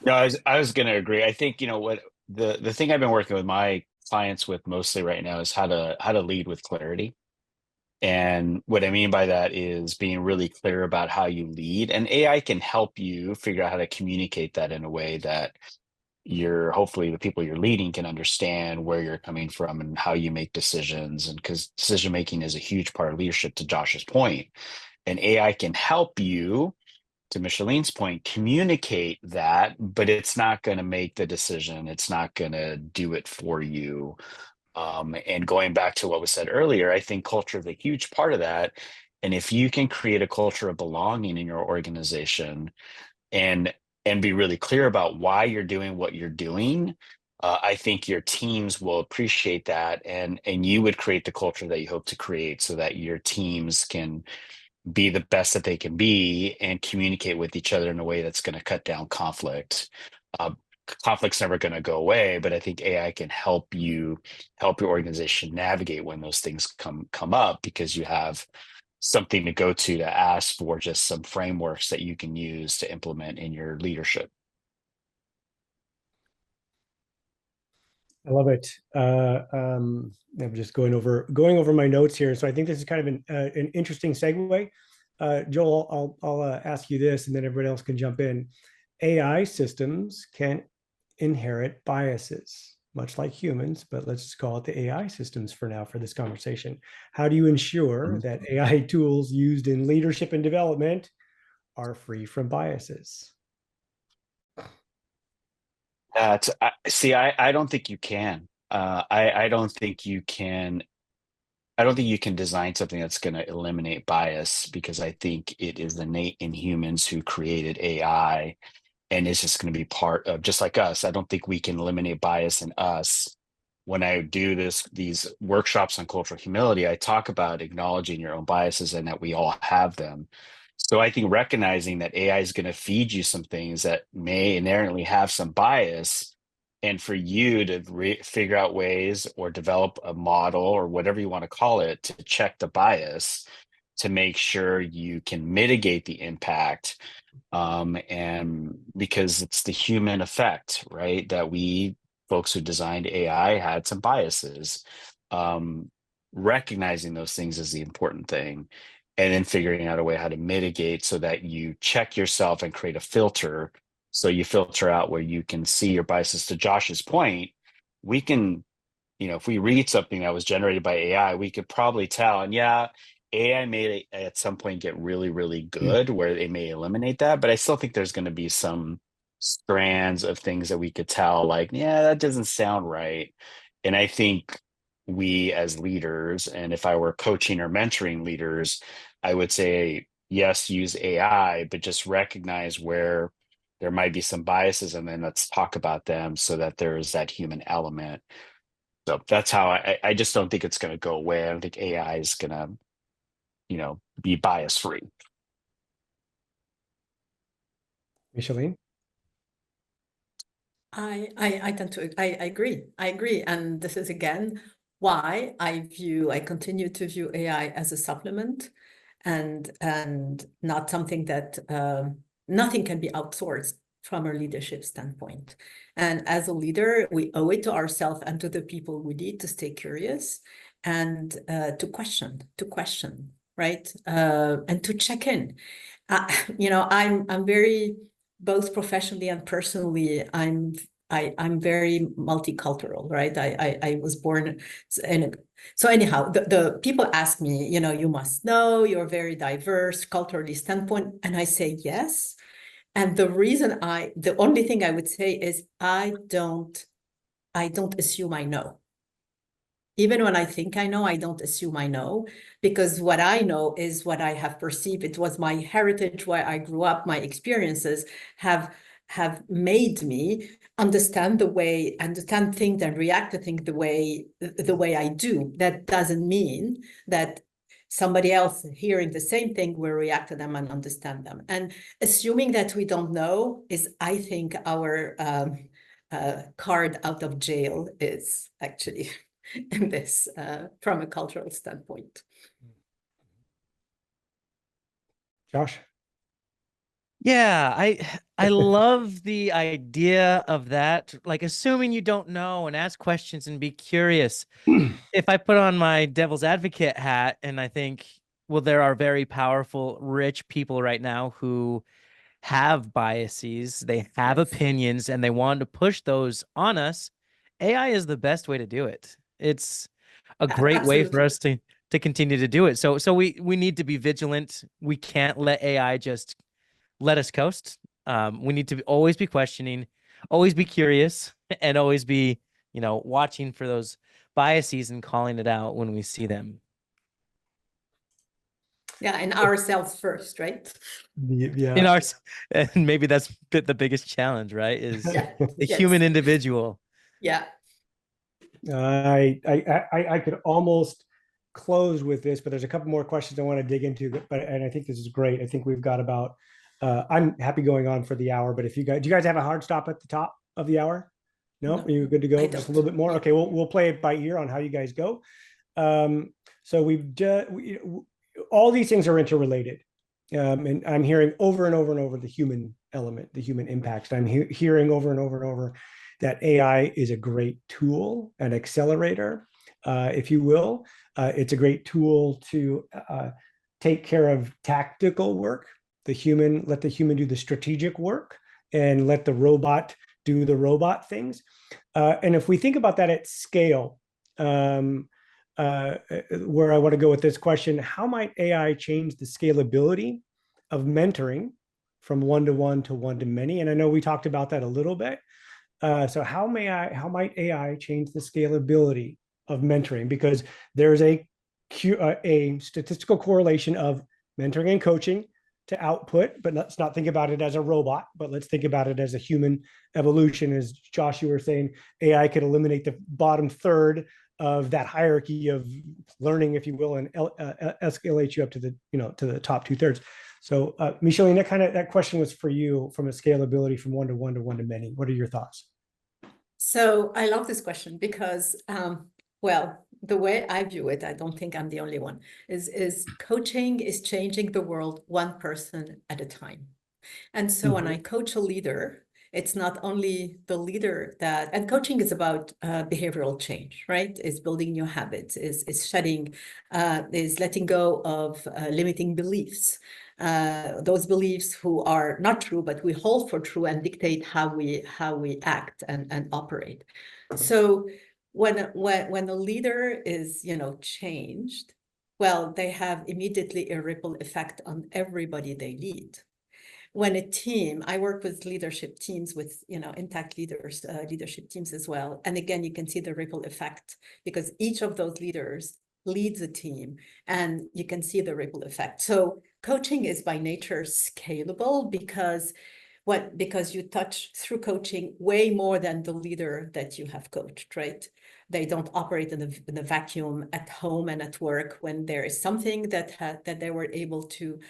no, I was going to agree. I think, you know, what the thing I've been working with my clients with mostly right now is how to lead with clarity. And what I mean by that is being really clear about how you lead, and AI can help you figure out how to communicate that in a way that hopefully the people you're leading can understand where you're coming from and how you make decisions. And because decision making is a huge part of leadership, to Josh's point, and AI can help you, to Micheline's point, communicate that, but it's not going to make the decision. It's not going to do it for you. And going back to what was said earlier, I think culture is a huge part of that. And if you can create a culture of belonging in your organization and be really clear about why you're doing what you're doing, I think your teams will appreciate that, and you would create the culture that you hope to create so that your teams can be the best that they can be and communicate with each other in a way that's going to cut down conflict. Conflict's never going to go away, but I think AI can help your organization navigate when those things come up, because you have something to go to ask for just some frameworks that you can use to implement in your leadership. I love it. I'm just going over my notes here. So I think this is kind of an interesting segue. Joel, I'll ask you this, and then everybody else can jump in. AI systems can inherit biases, much like humans, but let's just call it the AI systems for now for this conversation. How do you ensure that AI tools used in leadership and development are free from biases? I don't think you can. I don't think you can. I don't think you can design something that's going to eliminate bias, because I think it is innate in humans who created AI, and it's just going to be part of, just like us. I don't think we can eliminate bias in us. When I do these workshops on cultural humility, I talk about acknowledging your own biases and that we all have them. So I think recognizing that AI is going to feed you some things that may inherently have some bias, and for you to figure out ways or develop a model or whatever you want to call it to check the bias, to make sure you can mitigate the impact. And because it's the human effect, right? That folks who designed AI had some biases. Recognizing those things is the important thing, and then figuring out a way how to mitigate so that you check yourself and create a filter. So you filter out where you can see your biases. To Josh's point, we can if we read something that was generated by AI, we could probably tell. And yeah, AI may at some point get really, really good where they may eliminate that, but I still think there's going to be some strands of things that we could tell, like, yeah, that doesn't sound right. And I think we as leaders, and if I were coaching or mentoring leaders, I would say, yes, use AI, but just recognize where there might be some biases, and then let's talk about them so that there's that human element. So that's how I just don't think it's going to go away. I don't think AI is going to, be bias free. Micheline? I tend to I agree. I agree. And this is again why I continue to view AI as a supplement and not something that nothing can be outsourced from a leadership standpoint. And as a leader, we owe it to ourselves and to the people we lead to stay curious and to question, right? And to check in. I'm very, both professionally and personally, I'm very multicultural, right? I was born in. So anyhow, the people ask me, you must know you're very diverse culturally standpoint, and I say yes. And the only thing I would say is I don't assume I know. Even when I think I know, I don't assume I know, because what I know is what I have perceived. It was my heritage, where I grew up, my experiences have made me understand things and react to things the way I do. That doesn't mean that somebody else hearing the same thing will react to them and understand them. And assuming that we don't know is, I think, our card out of jail is actually in this from a cultural standpoint. Josh? Yeah, I love the idea of that, like assuming you don't know and ask questions and be curious. If I put on my devil's advocate hat, and I think, well, there are very powerful, rich people right now who have biases, they have Yes. opinions, and they want to push those on us. AI is the best way to do it. It's a great way for Absolutely. us to continue to do it. So we need to be vigilant. We can't let AI just let us coast. We need to always be questioning, always be curious, and always be, watching for those biases and calling it out when we see them. Yeah, and ourselves first, right? Yeah. In our, and maybe that's the biggest challenge, right? Is Yeah. the Yes. human individual. Yeah. I could almost close with this, but there's a couple more questions I want to dig into. And I think this is great. I think we've got about. I'm happy going on for the hour, but do you guys have a hard stop at the top of the hour? No, are you good to go? Just a little bit more. Okay, we'll play it by ear on how you guys go. So all these things are interrelated, and I'm hearing over and over and over the human element, the human impact. I'm hearing over and over and over that AI is a great tool, an accelerator, if you will. It's a great tool to take care of tactical work. Let the human do the strategic work, and let the robot do the robot things. And if we think about that at scale, where I want to go with this question, how might AI change the scalability of mentoring from one-to-one to one-to-many? And I know we talked about that a little bit. So how might AI change the scalability of mentoring? Because there's a statistical correlation of mentoring and coaching to output, but let's not think about it as a robot, but let's think about it as a human evolution. As Josh, you were saying, AI could eliminate the bottom third of that hierarchy of learning, if you will, and escalate you up to the top 2/3. So, Micheline, that question was for you from a scalability from one-to-one to one-to-many. What are your thoughts? So I love this question because, well, the way I view it, I don't think I'm the only one, is coaching is changing the world one person at a time. And so when I coach a leader, it's not only the leader and coaching is about behavioral change, right? Is building new habits, is shedding, is letting go of limiting beliefs. Those beliefs who are not true, but we hold for true and dictate how we act and operate. So when a leader is, changed, well, they have immediately a ripple effect on everybody they lead. When a team, I work with leadership teams with, intact leaders, leadership teams as well. And again, you can see the ripple effect because each of those leaders leads a team and you can see the ripple effect. So coaching is by nature scalable because you touch through coaching way more than the leader that you have coached, right? They don't operate in a vacuum at home and at work. When there is something that they were able to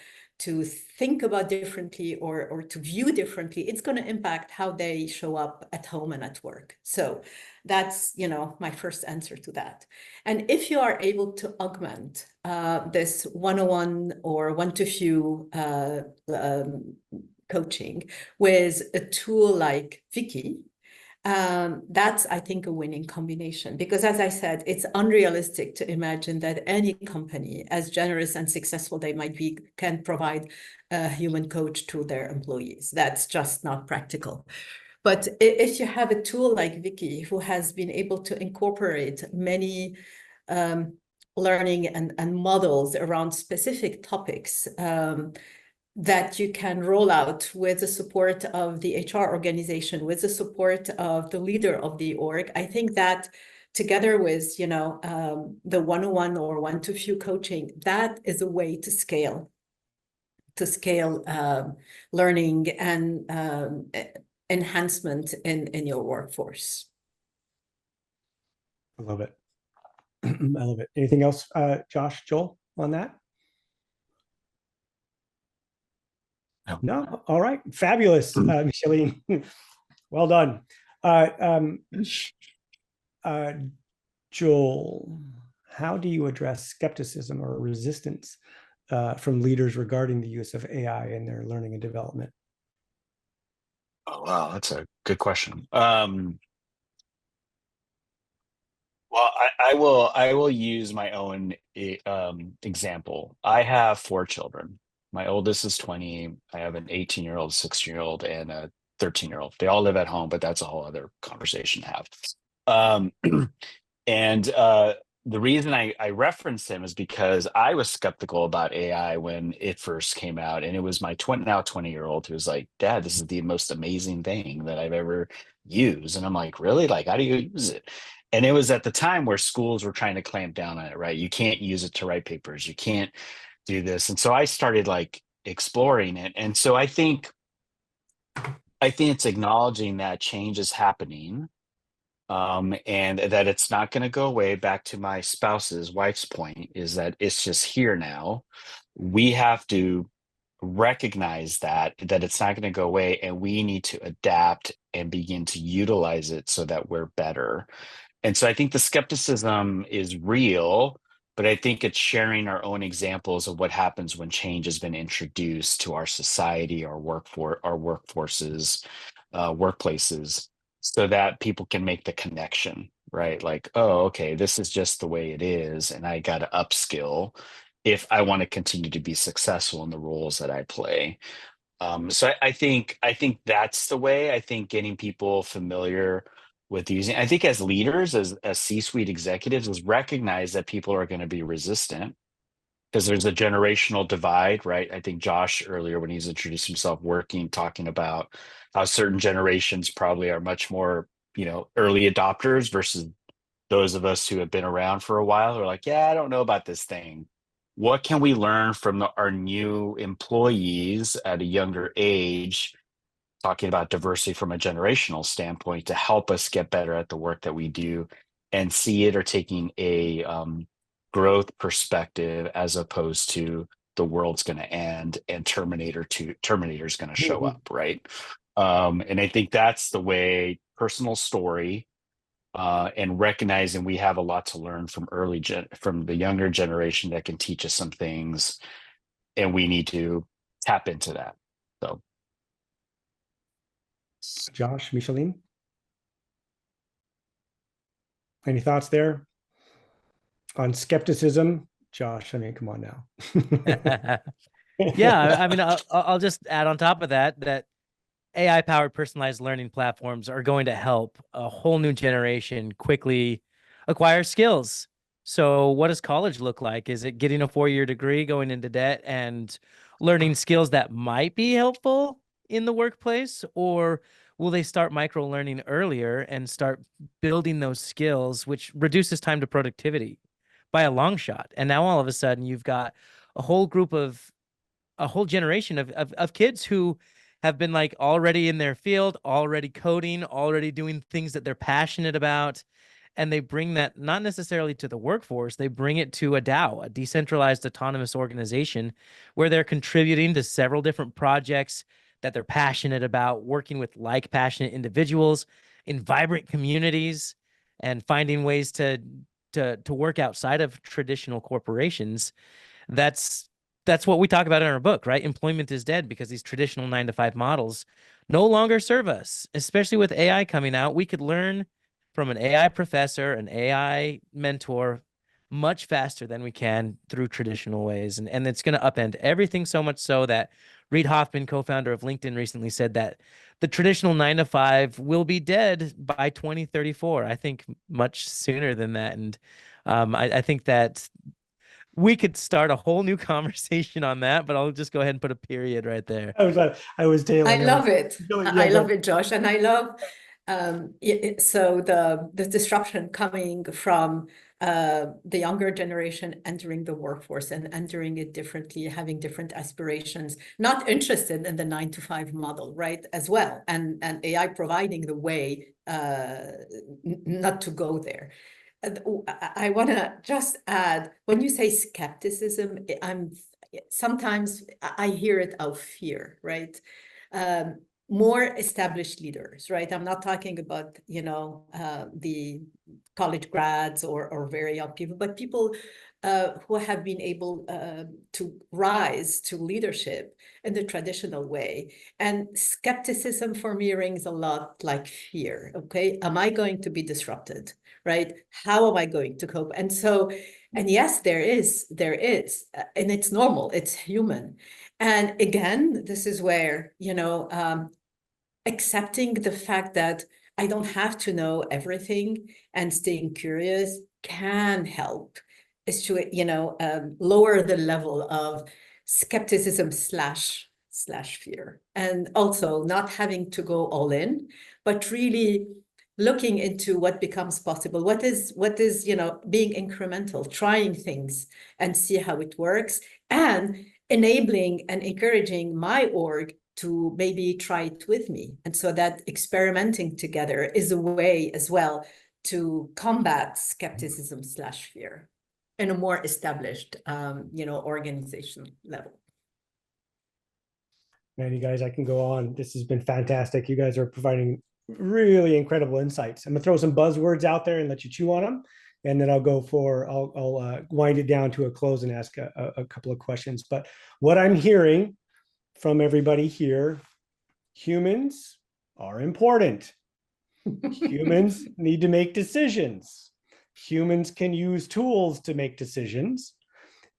think about differently or to view differently, it's going to impact how they show up at home and at work. So that's, my first answer to that. And if you are able to augment this one-on-one or one-to-few coaching with a tool like Vicky, that's, I think, a winning combination. Because as I said, it's unrealistic to imagine that any company, as generous and successful they might be, can provide a human coach to their employees. That's just not practical. But if you have a tool like Vicky, who has been able to incorporate many learning and models around specific topics, that you can roll out with the support of the HR organization, with the support of the leader of the org, I think that together with, the one-on-one or one-to-few coaching, that is a way to scale learning and enhancement in your workforce. I love it. I love it. Anything else, Josh, Joel, on that? No. All right. Fabulous, Micheline. Well done. Joel, how do you address skepticism or resistance from leaders regarding the use of AI in their learning and development? Oh, wow, that's a good question. Well, I will use my own example. I have 4 children. My oldest is 20. I have an 18-year-old, 16-year-old, and a 13-year-old. They all live at home, but that's a whole other conversation to have. And the reason I reference him is because I was skeptical about AI when it first came out, and it was my now 20-year-old who was like, "Dad, this is the most amazing thing that I've ever used." And I'm like, "Really? Like, how do you use it?" And it was at the time where schools were trying to clamp down on it, right? You can't use it to write papers. You can't do this. And so I started like exploring it. And so I think it's acknowledging that change is happening, and that it's not going to go away. Back to my wife's point, is that it's just here now. We have to recognize that it's not going to go away, and we need to adapt and begin to utilize it so that we're better. And so I think the skepticism is real, but I think it's sharing our own examples of what happens when change has been introduced to our society, our workforces, workplaces, so that people can make the connection, right? Like, oh, okay, this is just the way it is, and I got to upskill if I want to continue to be successful in the roles that I play. So I think that's the way. I think getting people familiar with using, I think as leaders, as C-suite executives, is recognize that people are going to be resistant because there's a generational divide, right? I think Josh earlier, when he's introduced himself, talking about how certain generations probably are much more, early adopters versus those of us who have been around for a while. Are like, yeah, I don't know about this thing. What can we learn from our new employees at a younger age, talking about diversity from a generational standpoint, to help us get better at the work that we do and see it, or taking a growth perspective as opposed to the world's going to end and Terminator's going to show up, right? And I think that's the way, personal story, and recognizing we have a lot to learn from from the younger generation that can teach us some things, and we need to tap into that. So, Josh, Micheline, any thoughts there on skepticism? Josh, I mean, come on now. Yeah, I mean, I'll just add on top of that AI-powered personalized learning platforms are going to help a whole new generation quickly acquire skills. So what does college look like? Is it getting a 4-year degree, going into debt, and learning skills that might be helpful in the workplace? Or will they start micro learning earlier and start building those skills, which reduces time to productivity by a long shot? And now all of a sudden you've got a whole generation of kids who have been like already in their field, already coding, already doing things that they're passionate about. And they bring that not necessarily to the workforce, they bring it to a DAO, a decentralized autonomous organization, where they're contributing to several different projects that they're passionate about, working with like passionate individuals in vibrant communities, and finding ways to work outside of traditional corporations. That's what we talk about in our book, right? Employment is dead because these traditional 9-to-5 models no longer serve us, especially with AI coming out. We could learn from an AI professor, an AI mentor, much faster than we can through traditional ways. And it's going to upend everything, so much so that Reid Hoffman, co-founder of LinkedIn, recently said that the traditional 9-to-5 will be dead by 2034. I think much sooner than that. And I think that we could start a whole new conversation on that, but I'll just go ahead and put a period right there. I was tailing. I love it. I love it. it, Josh. And I love so the disruption coming from the younger generation entering the workforce and entering it differently, having different aspirations, not interested in the 9-to-5 model, right? As well. And AI providing the way not to go there. I want to just add, when you say skepticism, sometimes I hear it of fear, right? More established leaders, right? I'm not talking about, the college grads or very young people, but people who have been able to rise to leadership in the traditional way. And skepticism for me rings a lot like fear, okay? Am I going to be disrupted, right? How am I going to cope? And so, and yes, there is, and it's normal, it's human. And again, this is where, accepting the fact that I don't have to know everything and staying curious can help is to, lower the level of skepticism slash fear. And also not having to go all in, but really looking into what becomes possible. What is, being incremental, trying things and see how it works, and enabling and encouraging my org to maybe try it with me. And so that experimenting together is a way as well to combat skepticism slash fear in a more established, organization level. Man, you guys, I can go on. This has been fantastic. You guys are providing really incredible insights. I'm gonna throw some buzzwords out there and let you chew on them, and then I'll wind it down to a close and ask a couple of questions. But what I'm hearing from everybody here, humans are important. Humans need to make decisions. Humans can use tools to make decisions.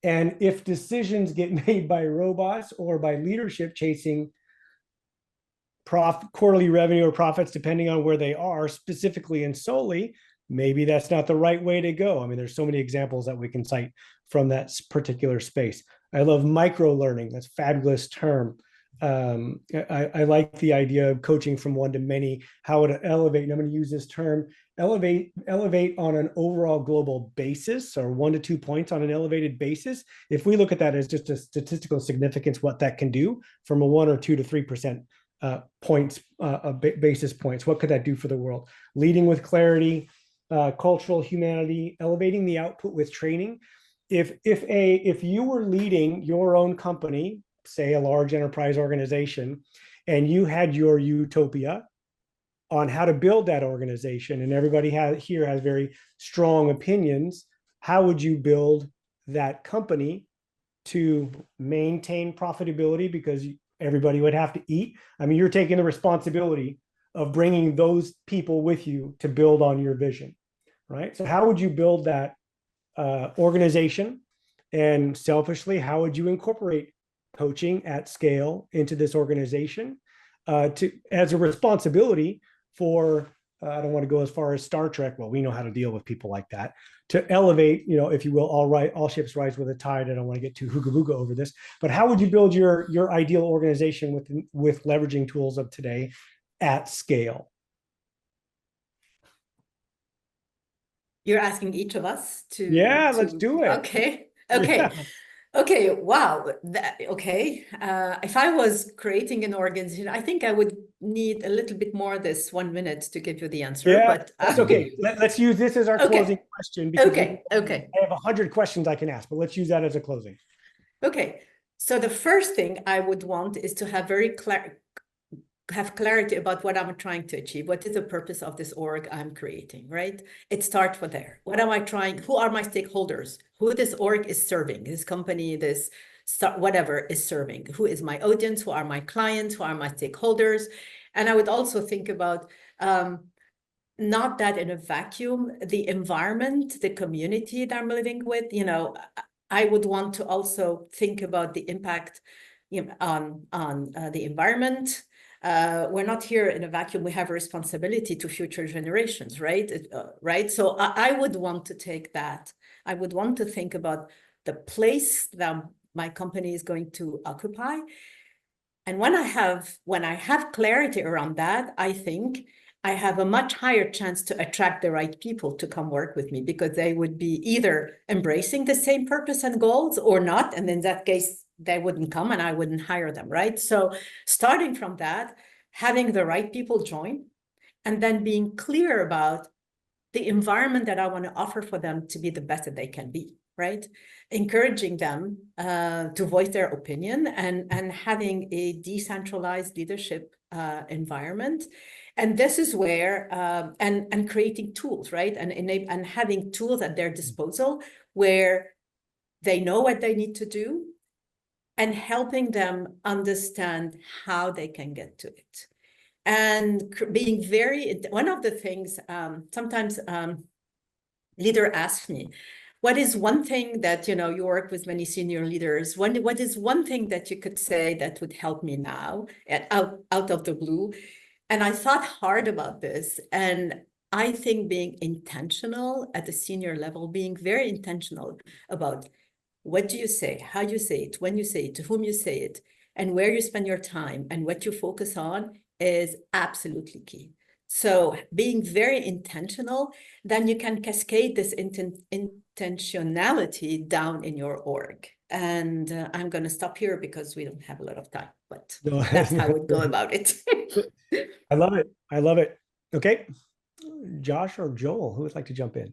And if decisions get made by robots or by leadership chasing quarterly revenue or profits, depending on where they are specifically and solely, maybe that's not the right way to go. I mean, there's so many examples that we can cite from that particular space. I love micro learning. That's a fabulous term. I like the idea of coaching from one to many, how to elevate, and I'm going to use this term, elevate on an overall global basis, or 1 to 2 points on an elevated basis. If we look at that as just a statistical significance, what that can do from a 1 or 2 to 3% points, basis points, what could that do for the world? Leading with clarity, cultural humanity, elevating the output with training. If you were leading your own company, say a large enterprise organization, and you had your utopia on how to build that organization, and everybody here has very strong opinions, how would you build that company to maintain profitability? Because everybody would have to eat. I mean, you're taking the responsibility of bringing those people with you to build on your vision, right? So how would you build that organization? And selfishly, how would you incorporate coaching at scale into this organization as a responsibility for I don't want to go as far as Star Trek. Well, we know how to deal with people like that. To elevate, if you will, all ships rise with a tide. I don't want to get too hooga booga over this, but how would you build your ideal organization with leveraging tools of today at scale? You're asking each of us to. Yeah, let's do it. Okay. Yeah. Okay. Wow. Okay. If I was creating an organization, I think I would need a little bit more this 1 minute to give you the answer. Yeah, but that's okay. Let's use this as our closing question. Because Okay. I have 100 questions I can ask, but let's use that as a closing. Okay. So the first thing I would want is to have have clarity about what I'm trying to achieve. What is the purpose of this org I'm creating, right? It starts from there. What am I trying? Who are my stakeholders? Who this org is serving? This company, whatever is serving. Who is my audience? Who are my clients? Who are my stakeholders? And I would also think about not that in a vacuum, the environment, the community that I'm living with. I would want to also think about the impact on the environment. We're not here in a vacuum. We have a responsibility to future generations, right? Right. So I would want to take that. I would want to think about the place that my company is going to occupy. And when I have clarity around that, I think I have a much higher chance to attract the right people to come work with me, because they would be either embracing the same purpose and goals or not. And in that case, they wouldn't come and I wouldn't hire them, right? So starting from that, having the right people join, and then being clear about the environment that I want to offer for them to be the best that they can be, right? Encouraging them to voice their opinion, and having a decentralized leadership environment. And this is where, and creating tools, right? And having tools at their disposal where they know what they need to do, and helping them understand how they can get to it. And being one of the things, sometimes leader asks me, what is one thing that, you work with many senior leaders, what is one thing that you could say that would help me now, out of the blue? And I thought hard about this. And I think being intentional at the senior level, being very intentional about what do you say, how you say it, when you say it, to whom you say it, and where you spend your time and what you focus on is absolutely key. So being very intentional, then you can cascade this intentionality down in your org. And I'm going to stop here because we don't have a lot of time, but that's how I would go about it. I love it. I love it. Okay. Josh or Joel, who would like to jump in?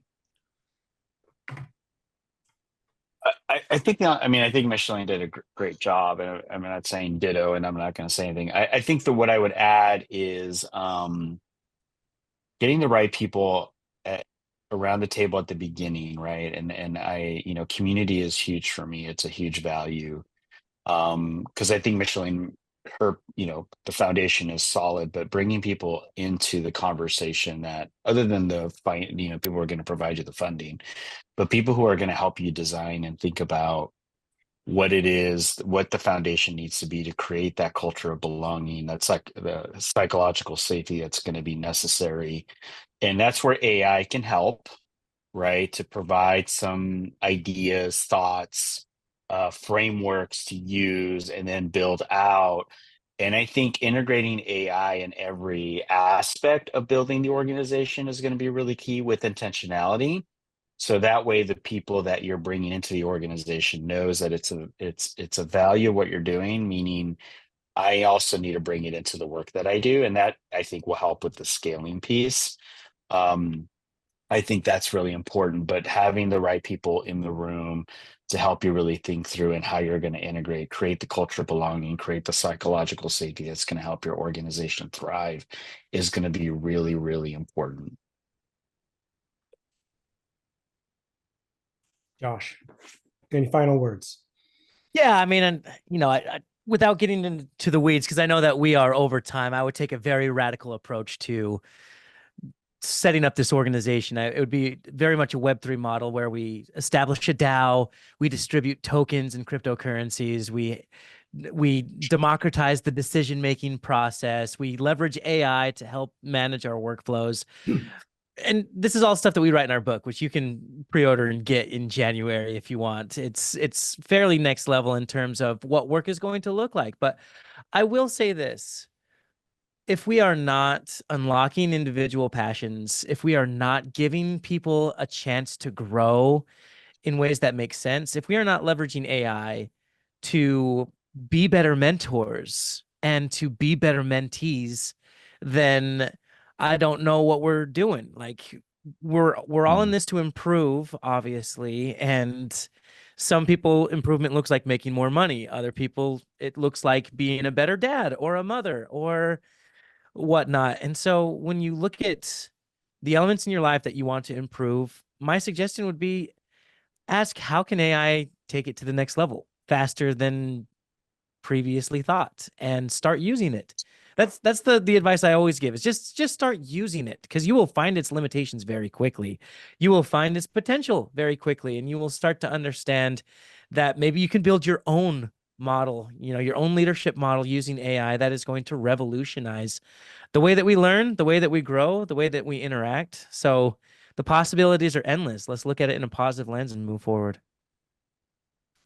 I think Micheline did a great job, and I'm not saying ditto, and I'm not going to say anything. I think that what I would add is getting the right people around the table at the beginning, right? And community is huge for me. It's a huge value, because I think Micheline, the foundation is solid, but bringing people into the conversation that, other than people who are going to provide you the funding, but people who are going to help you design and think about what it is, what the foundation needs to be to create that culture of belonging. That's like the psychological safety that's going to be necessary. And that's where AI can help, right? To provide some ideas, thoughts, frameworks to use and then build out. And I think integrating AI in every aspect of building the organization is going to be really key, with intentionality. So that way, the people that you're bringing into the organization knows that it's a value of what you're doing, meaning I also need to bring it into the work that I do. And that, I think, will help with the scaling piece. I think that's really important, but having the right people in the room to help you really think through and how you're going to integrate, create the culture of belonging, create the psychological safety that's going to help your organization thrive is going to be really, really important. Josh, any final words? Yeah, I mean, and I without getting into the weeds, because I know that we are over time, I would take a very radical approach to setting up this organization. It would be very much a Web3 model where we establish a DAO, we distribute tokens and cryptocurrencies, we We democratize the decision-making process. We leverage AI to help manage our workflows. And this is all stuff that we write in our book, which you can pre-order and get in January if you want. It's fairly next level in terms of what work is going to look like. But I will say this. If we are not unlocking individual passions, if we are not giving people a chance to grow in ways that make sense, if we are not leveraging AI to be better mentors and to be better mentees, then I don't know what we're doing. Like we're all in this to improve, obviously, and some people improvement looks like making more money. Other people it looks like being a better dad or a mother or whatnot. And so when you look at the elements in your life that you want to improve, my suggestion would be ask, how can AI take it to the next level faster than previously thought, and start using it. That's the advice I always give, is just start using it, because you will find its limitations very quickly. You will find its potential very quickly, and you will start to understand that maybe you can build your own model, your own leadership model using AI that is going to revolutionize the way that we learn, the way that we grow, the way that we interact. So the possibilities are endless. Let's look at it in a positive lens and move forward.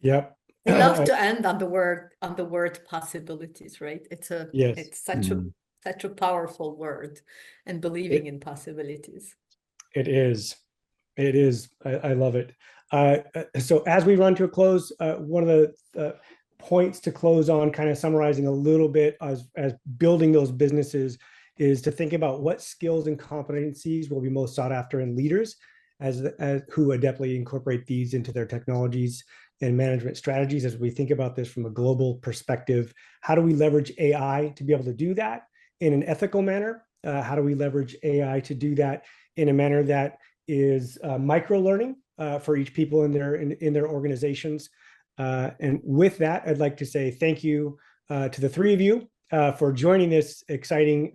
Yep. We love to end on the word possibilities, right? Yes. It's such a powerful word, and believing in possibilities. It is. It is. I love it. So as we run to a close, one of the points to close on, kind of summarizing a little bit as building those businesses, is to think about what skills and competencies will be most sought after in leaders as who adeptly incorporate these into their technologies and management strategies. As we think about this from a global perspective, how do we leverage AI to be able to do that in an ethical manner? How do we leverage AI to do that in a manner that is micro learning for each people in their organizations? And with that, I'd like to say thank you to the three of you for joining this exciting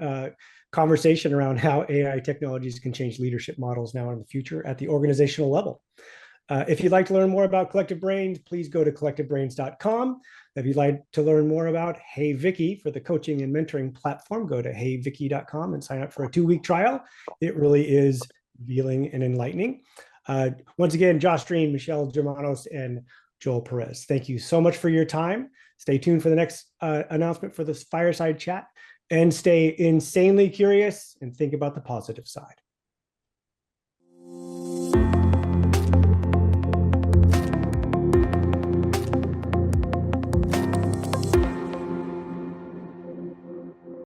conversation around how AI technologies can change leadership models now and in the future at the organizational level. If you'd like to learn more about Collective Brains, please go to collectivebrains.com. If you'd like to learn more about Hey Vicky for the coaching and mentoring platform, go to heyvicky.com and sign up for a 2-week trial. It really is revealing and enlightening. Once again, Josh Dreen, Michelle Germanos, and Joel Perez, thank you so much for your time. Stay tuned for the next announcement for this Fireside Chat, and stay insanely curious and think about the positive side.